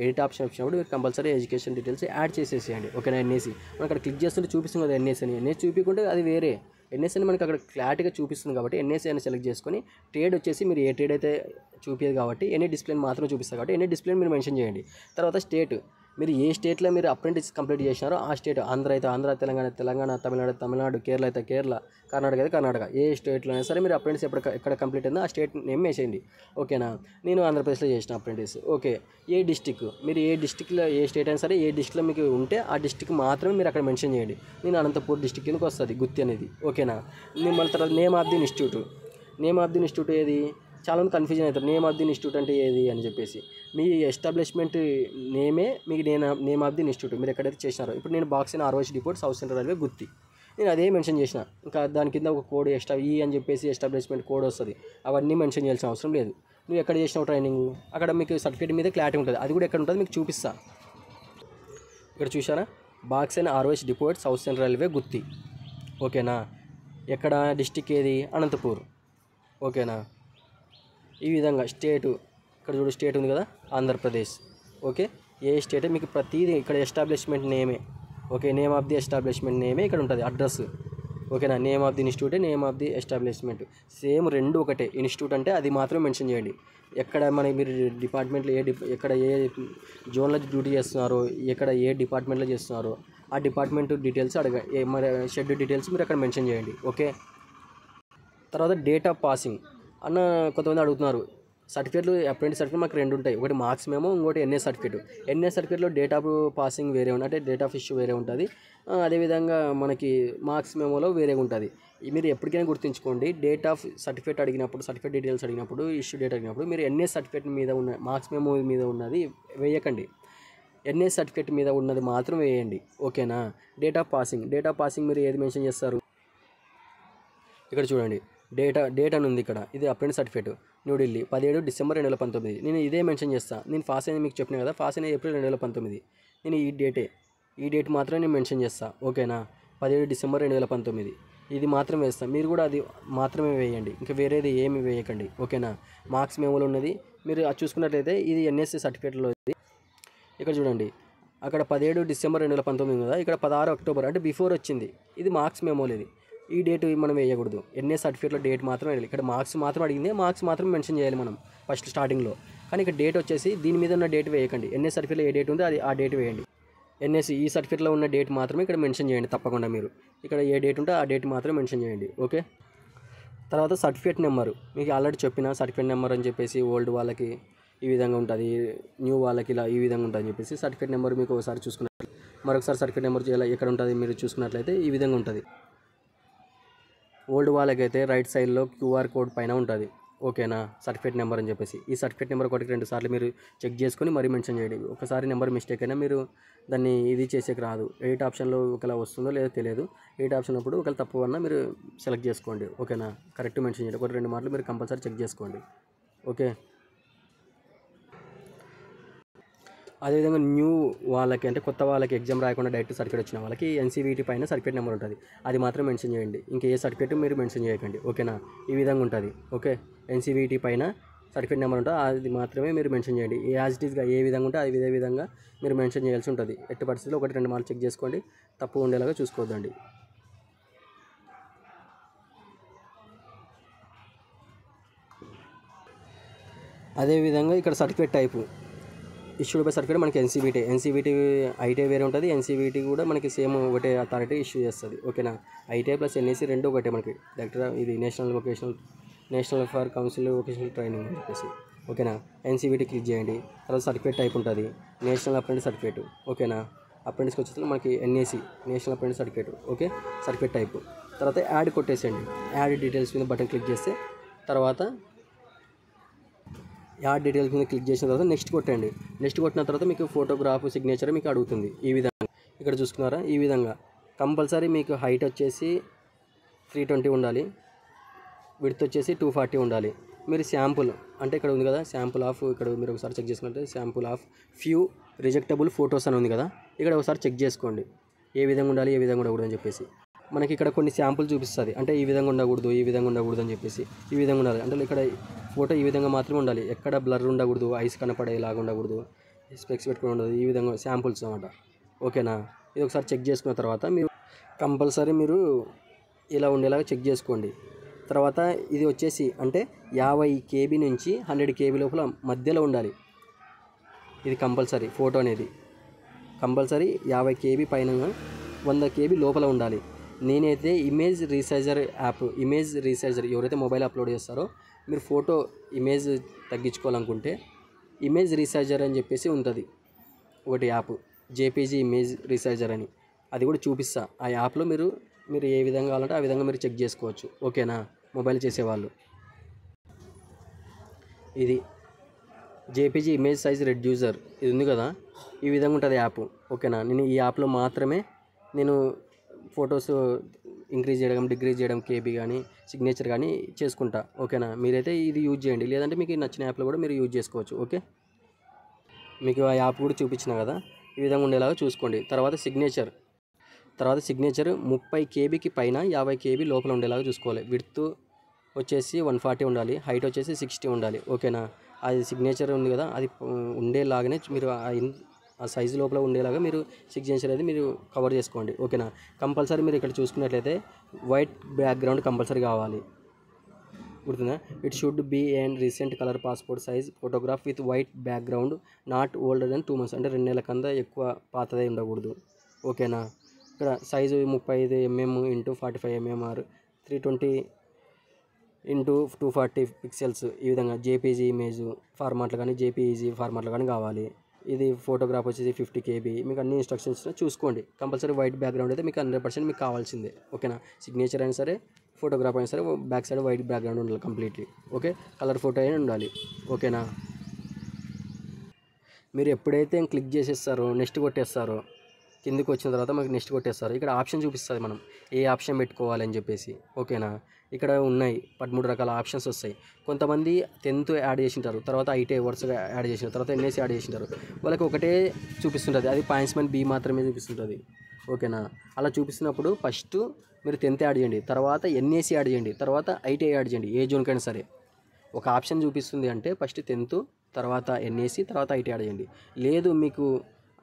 ఎడిట్ ఆప్షన్ వచ్చినప్పుడు మీరు కంపల్సరీ ఎడ్యుకేషన్ డీటెయిల్స్ యాడ్ చేసేసేయండి. ఓకేనా, ఎన్ఏసీ మనం అక్కడ క్లిక్ చేస్తుంటే చూపిస్తుంది కదా ఎన్ఏసీ అని. ఎన్ఏసీ చూపించుకుంటే అది వేరే, ఎన్ఎస్ అని మనకి అక్కడ క్లారిటీగా చూపిస్తుంది కాబట్టి ఎన్ఎస్ఏ అని సెలెక్ట్ చేసుకొని ట్రేడ్ వచ్చేసి మీరు ఏ ట్రేడ్ అయితే చూపించదు కాబట్టి ఎనీ డిస్ప్లేని మాత్రం చూపిస్తారు కాబట్టి ఎనీ డిస్ప్లేని మీరు మెన్షన్ చేయండి. తర్వాత స్టేట్, మీరు ఏ స్టేట్లో మీరు అప్రెంటిస్ కంప్లీట్ చేసినారో ఆ స్టేట్, ఆంధ్ర అయితే ఆంధ్ర, తెలంగాణ తమిళనాడు, కేరళ అయితే కేరళ, కర్ణాటక అయితే కర్ణాటక, ఏ స్టేట్లో అయినా సరే మీరు అప్రెంటిస్ ఎక్కడ కంప్లీట్ అయిందో ఆ స్టేట్ నేమ్ వేసేయండి. ఓకేనా, నేను ఆంధ్రప్రదేశ్లో చేసిన అప్రెంటిస్. ఓకే, ఏ డిస్టిక్, మీరు ఏ డిస్టిక్లో ఏ స్టేట్ అయినా సరే ఏ డిస్టిక్లో మీకు ఉంటే ఆ డిస్టిక్ మాత్రమే మీరు అక్కడ మెన్షన్ చేయండి. నేను అనంతపూర్ డిస్టిక్ కిందకి వస్తుంది గుత్తి అనేది. ఓకేనా, మళ్ళీ తర్వాత నేమ్ ఆఫ్ ది ఇన్స్టిట్యూట్ ఏది, చాలామంది కన్ఫ్యూజన్ అవుతారు, నేమ్ ఆఫ్ ది ఇన్స్టిట్యూట్ అంటే ఏది అని చెప్పేసి. మీ ఎస్టాబ్లిష్మెంట్ నేమే మీకు నేమ్ ఆఫ్ ది ఇన్స్టిట్యూట్ మీరు ఎక్కడైతే చేసినారో. ఇప్పుడు నేను box in ROH depot south central railway Gooty, నేను అదే మెన్షన్ చేసిన. ఇంకా దాని కింద ఒక కోడ్ అని చెప్పేసి ఎస్టాబ్లిష్మెంట్ కోడ్ వస్తుంది, అవన్నీ మెన్షన్ చేయాల్సిన అవసరం లేదు. నువ్వు ఎక్కడ చేసినావు ట్రైనింగ్, అక్కడ మీకు సర్టిఫికేట్ మీద క్లారిటీ ఉంటుంది, అది కూడా ఎక్కడ ఉంటుంది మీకు చూపిస్తా. ఇక్కడ చూసారా, box in ROH depot south central railway Gooty. ఓకేనా, ఎక్కడ డిస్టిక్ ఏది, అనంతపూర్. ఓకేనా, ఈ విధంగా స్టేటు, ఇక్కడ చూడు స్టేట్ ఉంది కదా, ఆంధ్రప్రదేశ్. ఓకే, ఏ స్టేట్ మీకు ప్రతిదీ ఇక్కడ ఎస్టాబ్లిష్మెంట్ నేమే. Okay, name of the establishment నేమే ఇక్కడ ఉంటుంది, అడ్రస్. ఓకేనా, name of the institute, name of the establishment same, రెండు ఒకటే. ఇన్స్టిట్యూట్ అంటే అది మాత్రం మెన్షన్ చేయండి. ఎక్కడ మీరు డిపార్ట్మెంట్లో ఎక్కడ ఏ జోన్లో డ్యూటీ చేస్తున్నారో, ఎక్కడ ఏ డిపార్ట్మెంట్లో చేస్తున్నారో ఆ డిపార్ట్మెంట్ డీటెయిల్స్ మరి షెడ్యూల్ డీటెయిల్స్ మీరు అక్కడ మెన్షన్ చేయండి. ఓకే, తర్వాత డేట్ ఆఫ్ పాసింగ్ అన్న కొంతమంది అడుగుతున్నారు. సర్టిఫికేట్లు అప్రెంటిస్ సర్టిఫికేట్ మాకు రెండు ఉంటాయి, ఒకటి మార్క్స్ మేమో, ఇంకోటి ఎన్ఎస్ సర్టిఫికేట్లో డేట్ ఆఫ్ పాసింగ్ వేరే ఉంటుంది, అంటే డేట్ ఆఫ్ ఇష్యూ వేరే ఉంటుంది. అదేవిధంగా మనకి మార్క్స్ మేమోలో వేరే ఉంటుంది. మీరు ఎప్పటికైనా గుర్తుంచుకోండి, డేట్ ఆఫ్ సర్టిఫికేట్ అడిగినప్పుడు, సర్టిఫికేట్ డీటెయిల్స్ అడిగినప్పుడు, ఇష్యూ డేట్ అడిగినప్పుడు మీరు ఎన్ఎస్ సర్టిఫికేట్ మీద ఉన్న మార్క్స్ మేమో మీద ఉన్నది వేయకండి, ఎన్ఎస్ సర్టిఫికేట్ మీద ఉన్నది మాత్రం వేయండి. ఓకేనా, డేట్ ఆఫ్ పాసింగ్ మీరు ఏది మెన్షన్ చేస్తారు, ఇక్కడ చూడండి డేట్ అని ఉంది ఇక్కడ, ఇది అప్రెంటిస్ సర్టిఫికేట్ న్యూఢిల్లీ 17 డిసెంబర్ 2019. నేను ఇదే మెన్షన్ చేస్తాను. నేను పాస్ అయిన మీకు చెప్పిన కదా, పాస్ అయిన ఏప్రిల్ 2019. నేను ఈ డేట్ మాత్రమే నేను మెన్షన్ చేస్తాను. ఓకేనా, 17 డిసెంబర్ 2019 ఇది మాత్రం వేస్తాను. మీరు కూడా అది మాత్రమే వేయండి, ఇంకా వేరేది ఏమి వేయకండి. ఓకేనా, మార్క్స్ మేమోలో ఉన్నది మీరు చూసుకున్నట్లయితే ఇది ఎన్ఎస్సి సర్టిఫికేట్లో ఇది. ఇక్కడ చూడండి, అక్కడ 17 డిసెంబర్ 2019 కదా, ఇక్కడ 16 అక్టోబర్ అంటే బిఫోర్ వచ్చింది, ఇది మార్క్స్ మేమోలో. ఇది ఈ డేట్ మనం వేయకూడదు, ఎన్ఏ సర్టిఫికేట్లో డేట్ మాత్రం వేయాలి. ఇక్కడ మార్క్స్ మాత్రం అడిగింది, మార్క్స్ మాత్రం మెన్షన్ చేయాలి మనం ఫస్ట్ స్టార్టింగ్లో. కానీ ఇక్కడ డేట్ వచ్చేసి దీని మీద ఉన్న డేట్ వేయకండి, ఎన్ఏ సర్టిఫికేట్లో ఏ డేట్ ఉందో అది ఆ డేట్ వేయండి. ఎన్ఎస్సి ఈ సర్టిఫికేట్లో ఉన్న డేట్ మాత్రమే ఇక్కడ మెన్షన్ చేయండి తప్పకుండా. మీరు ఇక్కడ ఏ డేట్ ఉంటే ఆ డేట్ మాత్రం మెన్షన్ చేయండి. ఓకే, తర్వాత సర్టిఫికేట్ నెంబరు మీకు ఆల్రెడీ చెప్పిన, సర్టిఫికేట్ నెంబర్ అని చెప్పేసి ఓల్డ్ వాళ్ళకి ఈ విధంగా ఉంటుంది, న్యూ వాళ్ళకి ఇలా ఈ విధంగా ఉంటుంది అని చెప్పేసి సర్టిఫికేట్ నెంబర్ మీకు ఒకసారి చూసుకున్నట్లయితే, మరొకసారి సర్టిఫికేట్ నెంబర్ ఎక్కడ ఉంటుంది మీరు చూసుకున్నట్లయితే ఈ విధంగా ఉంటుంది. ఓల్డ్ వాళ్ళకైతే రైట్ సైడ్లో క్యూఆర్ కోడ్ పైన ఉంటుంది. ఓకేనా, సర్టిఫికేట్ నెంబర్ అని చెప్పేసి ఈ సర్టిఫికేట్ నెంబర్ ఒకటికి 2 సార్లు మీరు చెక్ చేసుకొని మరీ మెన్షన్ చేయండి. ఒకసారి నెంబర్ మిస్టేక్ అయినా మీరు దాన్ని ఇది చేసేకి రాదు. ఎడిట్ ఆప్షన్లో ఒకవేళ వస్తుందో లేదో తెలియదు. ఎడిట్ ఆప్షన్ అప్పుడు ఒకవేళ తప్పు అన్నా మీరు సెలెక్ట్ చేసుకోండి. ఓకేనా, కరెక్ట్ మెన్షన్ చేయండి. 1-2 మార్లు మీరు కంపల్సరీ చెక్ చేసుకోండి. ఓకే, అదేవిధంగా న్యూ వాళ్ళకి అంటే కొత్త వాళ్ళకి ఎగ్జామ్ రాయకుండా డైరెక్ట్ సర్టిఫికేట్ వచ్చిన వాళ్ళకి ఎన్సీవీటీ పైన సర్టిఫికేట్ నెంబర్ ఉంటుంది, అది మాత్రం మెన్షన్ చేయండి. ఇంకా ఏ సర్టిఫికేట్ మీరు మెన్షన్ చేయకండి. ఓకేనా, ఈ విధంగా ఉంటుంది. ఓకే, ఎన్సీవీటీ పైన సర్టిఫికేట్ నెంబర్ ఉంటుంది, అది మాత్రమే మీరు మెన్షన్ చేయండి. యాజ్ ఇట్ ఈస్గా ఏ విధంగా ఉంటే అదే విధంగా మీరు మెన్షన్ చేయాల్సి ఉంటుంది. ఎట్టి పరిస్థితుల్లో 1-2 మార్లు చెక్ చేసుకోండి, తప్పు ఉండేలాగా చూసుకోవద్దండి. అదేవిధంగా ఇక్కడ certificate type issued by certificate మనకి ఎన్సీబీటీ ఐటీఐ వేరే ఉంటుంది, ఎన్సీబీటీ కూడా మనకి సేమ్ ఒకటే అథారిటీ ఇష్యూ చేస్తుంది. ఓకేనా. ఐటీఐ ప్లస్ ఎన్ఈసీ రెండు ఒకటే మనకి డైరెక్ట్గా. ఇది national for council vocational training అని చెప్పేసి. ఓకేనా. ఎన్సీబీటీ క్లిక్ చేయండి. తర్వాత సర్టిఫికేట్ టైప్ ఉంటుంది, నేషనల్ అప్రెంటిస్ సర్టిఫికేట్. ఓకేనా. అప్రెంటిస్కి వచ్చేసి మనకి NAC national apprentice certificate. Okay. Certificate type. తర్వాత యాడ్ కొట్టేసేయండి. యాడ్ డీటెయిల్స్ మీద బటన్ క్లిక్ చేస్తే తర్వాత యాడ్ డీటెయిల్స్ మీద క్లిక్ చేసిన తర్వాత నెక్స్ట్ కొట్టండి. నెక్స్ట్ కొట్టిన తర్వాత మీకు ఫోటోగ్రాఫ్ సిగ్నేచర్ మీకు అడుగుతుంది. ఈ విధంగా ఇక్కడ చూసుకున్నారా, ఈ విధంగా కంపల్సరీ మీకు హైట్ వచ్చేసి 320 ఉండాలి, విడ్త్ వచ్చేసి 240 ఉండాలి. మీరు శాంపుల్ అంటే ఇక్కడ ఉంది కదా, శాంపుల్ ఆఫ్, ఇక్కడ మీరు ఒకసారి చెక్ చేసుకుంటే శాంపుల్ ఆఫ్ ఫ్యూ రిజెక్టబుల్ ఫొటోస్ అని ఉంది కదా, ఇక్కడ ఒకసారి చెక్ చేసుకోండి ఏ విధంగా ఉండాలి ఏ విధంగా ఉండకూడదు అని చెప్పేసి. మనకి ఇక్కడ కొన్ని శాంపుల్ చూపిస్తుంది, అంటే ఈ విధంగా ఉండకూడదు ఈ విధంగా ఉండకూడదు అని చెప్పేసి. ఈ విధంగా ఉండాలి అంటే ఇక్కడ ఫోటో ఈ విధంగా మాత్రమే ఉండాలి, ఎక్కడ బ్లర్ ఉండకూడదు, ఐస్ కనపడేలాగా ఉండకూడదు, స్పెక్స్ పెట్టుకుని ఉండదు. ఈ విధంగా శాంపుల్స్ అన్నమాట. ఓకేనా. ఇది ఒకసారి చెక్ చేసుకున్న తర్వాత మీరు కంపల్సరీ మీరు ఇలా ఉండేలాగా చెక్ చేసుకోండి. తర్వాత ఇది వచ్చేసి అంటే 50 KB నుంచి 100 KB లోపల మధ్యలో ఉండాలి. ఇది కంపల్సరీ. ఫోటో అనేది కంపల్సరీ 50 KB పైన 100 KB లోపల ఉండాలి. నేనైతే ఇమేజ్ రీసైజర్ ఎవరైతే మొబైల్ అప్లోడ్ చేస్తారో మీరు ఫోటో ఇమేజ్ తగ్గించుకోవాలనుకుంటే ఇమేజ్ రీసైజర్ అని చెప్పేసి ఉంటుంది ఒకటి యాప్, జేపీజీ ఇమేజ్ రీసైజర్ అని. అది కూడా చూపిస్తా. ఆ యాప్లో మీరు ఏ విధంగా కావాలంటే ఆ విధంగా మీరు చెక్ చేసుకోవచ్చు. ఓకేనా. మొబైల్ చేసేవాళ్ళు ఇది జేపీజీ ఇమేజ్ సైజ్ రెడ్యూసర్ ఇది ఉంది కదా, ఈ విధంగా ఉంటుంది యాప్. ఓకేనా. నేను ఈ యాప్లో మాత్రమే నేను ఫొటోస్ ఇంక్రీజ్ చేయడం డిక్రీజ్ చేయడం కేబీ కానీ సిగ్నేచర్ కానీ చేసుకుంటా. ఓకేనా. మీరైతే ఇది యూజ్ చేయండి, లేదంటే మీకు నచ్చిన యాప్లో కూడా మీరు యూజ్ చేసుకోవచ్చు. ఓకే. మీకు ఆ యాప్ కూడా చూపించిన కదా, ఈ విధంగా ఉండేలాగా చూసుకోండి. తర్వాత సిగ్నేచర్ 30 KBకి పైన 50 KB లోపల ఉండేలాగా చూసుకోవాలి. విడ్త్ వచ్చేసి 140 ఉండాలి, హైట్ వచ్చేసి 60 ఉండాలి. ఓకేనా. అది సిగ్నేచర్ ఉంది కదా, అది ఉండేలాగానే మీరు ఆ సైజు లోపల ఉండేలాగా మీరు సిగ్నేచర్ అనేది మీరు కవర్ చేసుకోండి. ఓకేనా. కంపల్సరీ మీరు ఇక్కడ చూసుకున్నట్లయితే వైట్ బ్యాక్గ్రౌండ్ కంపల్సరీ కావాలి, గుర్తుందా. It should be and recent colour passport size photograph with white background not older than 2 months, అంటే 2 నెలల కన్నా ఎక్కువ పాతదే ఉండకూడదు. ఓకేనా. ఇక్కడ సైజు 35 mm × 45 mm 320 × 240 పిక్సెల్స్. ఈ విధంగా జేపీజీ ఇమేజ్ ఫార్మాట్లో కానీ జేపీజీ ఫార్మాట్లో కానీ కావాలి. ఇది ఫోటోగ్రాఫ్ వచ్చేసి 50 KB. మీకు అన్ని ఇన్స్ట్రక్షన్స్ చూసుకోండి. కంపల్సరీ వైట్ బ్యాక్గ్రౌండ్ అయితే మీకు 100% మీకు కావాల్సిందే. ఓకేనా. సిగ్నేచర్ అయినా సరే ఫోటోగ్రాఫ్ అయినా సరే బ్యాక్ సైడ్ వైట్ బ్యాక్గ్రౌండ్ ఉండాలి కంప్లీట్లీ. ఓకే. కలర్ ఫోటో అయినా ఉండాలి. ఓకేనా. మీరు ఎప్పుడైతే క్లిక్ చేసేస్తారో నెక్స్ట్ కొట్టేస్తారో కిందికి వచ్చిన తర్వాత మనకి నెక్స్ట్ కొట్టేస్తారు. ఇక్కడ ఆప్షన్ చూపిస్తుంది మనం ఏ ఆప్షన్ పెట్టుకోవాలని చెప్పేసి. ఓకేనా. ఇక్కడ ఉన్నాయి 13 రకాల ఆప్షన్స్ వస్తాయి. కొంతమంది 10th యాడ్ చేసింటారు, తర్వాత ఐటీఐ వరుసగా యాడ్ చేసిన తర్వాత ఎన్ఏసీ యాడ్ చేసింటారు. వాళ్ళకి ఒకటే చూపిస్తుంటుంది, అది పాయింట్స్మెన్ బి మాత్రమే చూపిస్తుంటుంది. ఓకేనా. అలా చూపిస్తున్నప్పుడు ఫస్ట్ మీరు 10th యాడ్ చేయండి, తర్వాత ఎన్ఏసీ యాడ్ చేయండి, తర్వాత ఐటీఐ యాడ్ చేయండి. ఏ జోన్కైనా సరే ఒక ఆప్షన్ చూపిస్తుంది అంటే ఫస్ట్ 10th, తర్వాత ఎన్ఏసీ, తర్వాత ఐటీఐ యాడ్ చేయండి. లేదు మీకు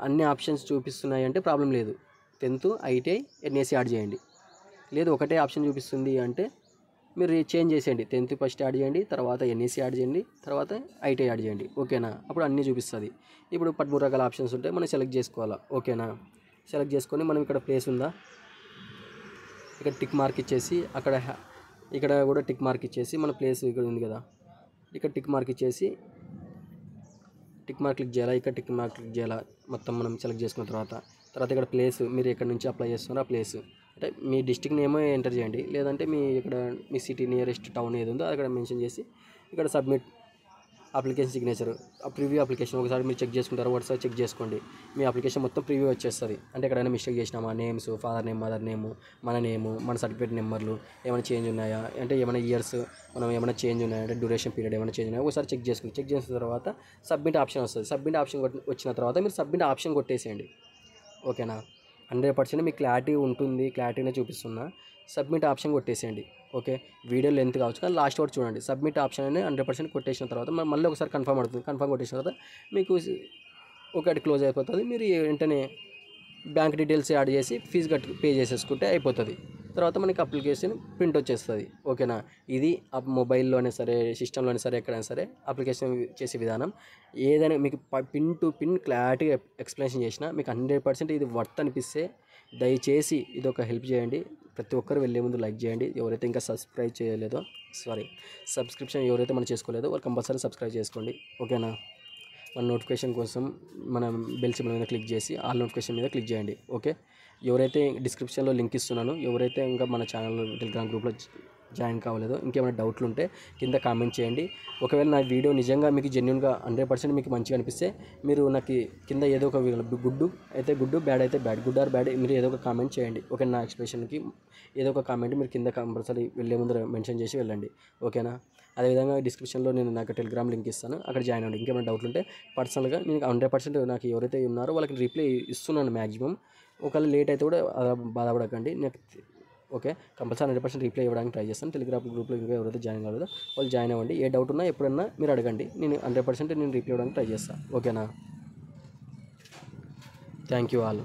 అన్ని ఆప్షన్స్ చూపిస్తున్నాయి అంటే ప్రాబ్లం లేదు, 10th ఐటీఐ ఎన్ఏసీ యాడ్ చేయండి. లేదు ఒకటే ఆప్షన్ చూపిస్తుంది అంటే మీరు చేంజ్ చేసేయండి, 10th ఫస్ట్ యాడ్ చేయండి, తర్వాత ఎన్ఏసీ యాడ్ చేయండి, తర్వాత ఐటీఐ యాడ్ చేయండి. ఓకేనా. అప్పుడు అన్నీ చూపిస్తుంది. ఇప్పుడు 13 రకాల ఆప్షన్స్ ఉంటాయి, మనం సెలెక్ట్ చేసుకోవాలా. ఓకేనా. సెలెక్ట్ చేసుకొని మనం ఇక్కడ ప్లేస్ ఉందా ఇక్కడ టిక్ మార్క్ ఇచ్చేసి ఇక్కడ కూడా టిక్ మార్క్ ఇచ్చేసి మన ప్లేస్ ఇక్కడ ఉంది కదా, ఇక్కడ టిక్ మార్క్ ఇచ్చేసి టిక్ మార్క్ క్లిక్ చేయాలా, ఇక్కడ టిక్ మార్క్ క్లిక్ చేయాలా, మొత్తం మనం సెలెక్ట్ చేసుకున్న తర్వాత ఇక్కడ ప్లేస్ మీరు ఎక్కడి నుంచి అప్లై చేస్తున్నారో ఆ ప్లేస్ అంటే మీ డిస్ట్రిక్ట్ నేమ్ ఎంటర్ చేయండి, లేదంటే మీ సిటీ నియరెస్ట్ టౌన్ ఏది ఉందో అక్కడ మెన్షన్ చేసి ఇక్కడ submit application signature preview application ఒకసారి మీరు చెక్ చేసుకుంటారు. ఒకసారి చెక్ చేసుకోండి, మీ అప్లికేషన్ మొత్తం ప్రివ్యూ వచ్చేస్తుంది. అంటే ఎక్కడైనా మిస్టేక్ చేసినామా, names father name mother name మన సర్టిఫికేట్ నెంబర్లు ఏమైనా చేంజ్ ఉన్నాయా, అంటే ఏమైనా ఇయర్స్ మనం ఏమైనా చేంజ్ ఉన్నాయా, అంటే డ్యూరేషన్ పీరియడ్ ఏమైనా చేంజ్ ఉన్నాయా ఒకసారి చెక్ చేసుకోండి. చెక్ చేసిన తర్వాత సబ్మిట్ ఆప్షన్ వస్తుంది. సబ్మిట్ ఆప్షన్ వచ్చిన తర్వాత మీరు సబ్మిట్ ఆప్షన్ కొట్టేసేయండి. ఓకేనా. 100% మీకు క్లారిటీ ఉంటుంది, క్లారిటీనే చూపిస్తున్నా. సబ్మిట్ ఆప్షన్ కొట్టేసేయండి. ఓకే. వీడియో లెంత్ కావచ్చు కానీ లాస్ట్ వరకు చూడండి. సబ్మిట్ ఆప్షన్ అనేది 100% కొట్టేసిన తర్వాత మళ్ళీ ఒకసారి కన్ఫర్మ్ అవుతుంది. కన్ఫర్మ్ కొట్టేసిన తర్వాత మీకు ఒకటి క్లోజ్ అయిపోతుంది. మీరు వెంటనే బ్యాంక్ డీటెయిల్స్ యాడ్ చేసి ఫీజు పే చేసేసుకుంటే అయిపోతుంది. తర్వాత మనకి అప్లికేషన్ ప్రింట్ వచ్చేస్తుంది. ఓకేనా? ఇది మొబైల్లోనే సరే, సిస్టంలోనే సరే, ఎక్కడైనా సరే అప్లికేషన్ చేసే విధానం. ఏదైనా మీకు పిన్ టు పిన్ క్లారిటీగా ఎక్స్ప్లెనేషన్ చేసిన మీకు 100% ఇది వర్త్ అనిపిస్తే దయచేసి ఇది ఒక హెల్ప్ చేయండి. ప్రతి ఒక్కరు వెళ్ళే ముందు లైక్ చేయండి. ఎవరైతే ఇంకా సబ్స్క్రిప్షన్ ఎవరైతే మనం చేసుకోలేదో వాళ్ళు కంపల్సరీ సబ్స్క్రైబ్ చేసుకోండి. ఓకేనా? మన నోటిఫికేషన్ కోసం మనం బెల్ సింబల్ మీద క్లిక్ చేసి ఆల్ నోటిఫికేషన్ మీద క్లిక్ చేయండి. ఓకే? ఎవరైతే డిస్క్రిప్షన్లో లింక్ ఇస్తున్నానో, ఎవరైతే ఇంకా మన ఛానల్ టెలిగ్రామ్ గ్రూప్లో జాయిన్ కావలేదో, ఇంకేమైనా డౌట్లు ఉంటే కింద కామెంట్ చేయండి. ఒకవేళ నా వీడియో నిజంగా మీకు జెన్యున్గా 100% మీకు మంచిగా అనిపిస్తే మీరు నాకు కింద ఏదో ఒక గుడ్ అయితే గుడ్, బ్యాడ్ అయితే బ్యాడ్, గుడ్ ఆర్ బ్యాడ్ మీరు ఏదో ఒక కామెంట్ చేయండి. ఓకే? నా ఎక్స్ప్రెషన్కి ఏదో ఒక కామెంట్ మీరు కింద కంపల్సరీ వెళ్ళే ముందు మెన్షన్ చేసి వెళ్ళండి. ఓకేనా? అదేవిధంగా డిస్క్రిప్షన్లో నేను నాకు టెలిగ్రామ్ లింక్ ఇస్తాను, అక్కడ జాయిన్ అవ్వండి. ఇంకేమైనా డౌట్లు ఉంటే పర్సనల్గా నేను 100% నాకు ఎవరైతే ఉన్నారో వాళ్ళకి రిప్లై ఇస్తున్నాను మ్యాక్సిమం. ఒకవేళ లేట్ అయితే కూడా బాధపడకండి. ఓకే? కంపల్సరీ 100% రిప్లై ఇవ్వడానికి ట్రై చేస్తాను. టెలిగ్రామ్ గ్రూప్లో ఇంకా ఎవరైతే జాయిన్ కాలేదో వాళ్ళు జాయిన్ అవ్వండి. ఏ డౌట్ ఉన్నా ఎప్పుడన్నా మీరు అడగండి, నేను 100% రిప్లై ఇవ్వడానికి ట్రై చేస్తాను. ఓకేనా? Thank you all.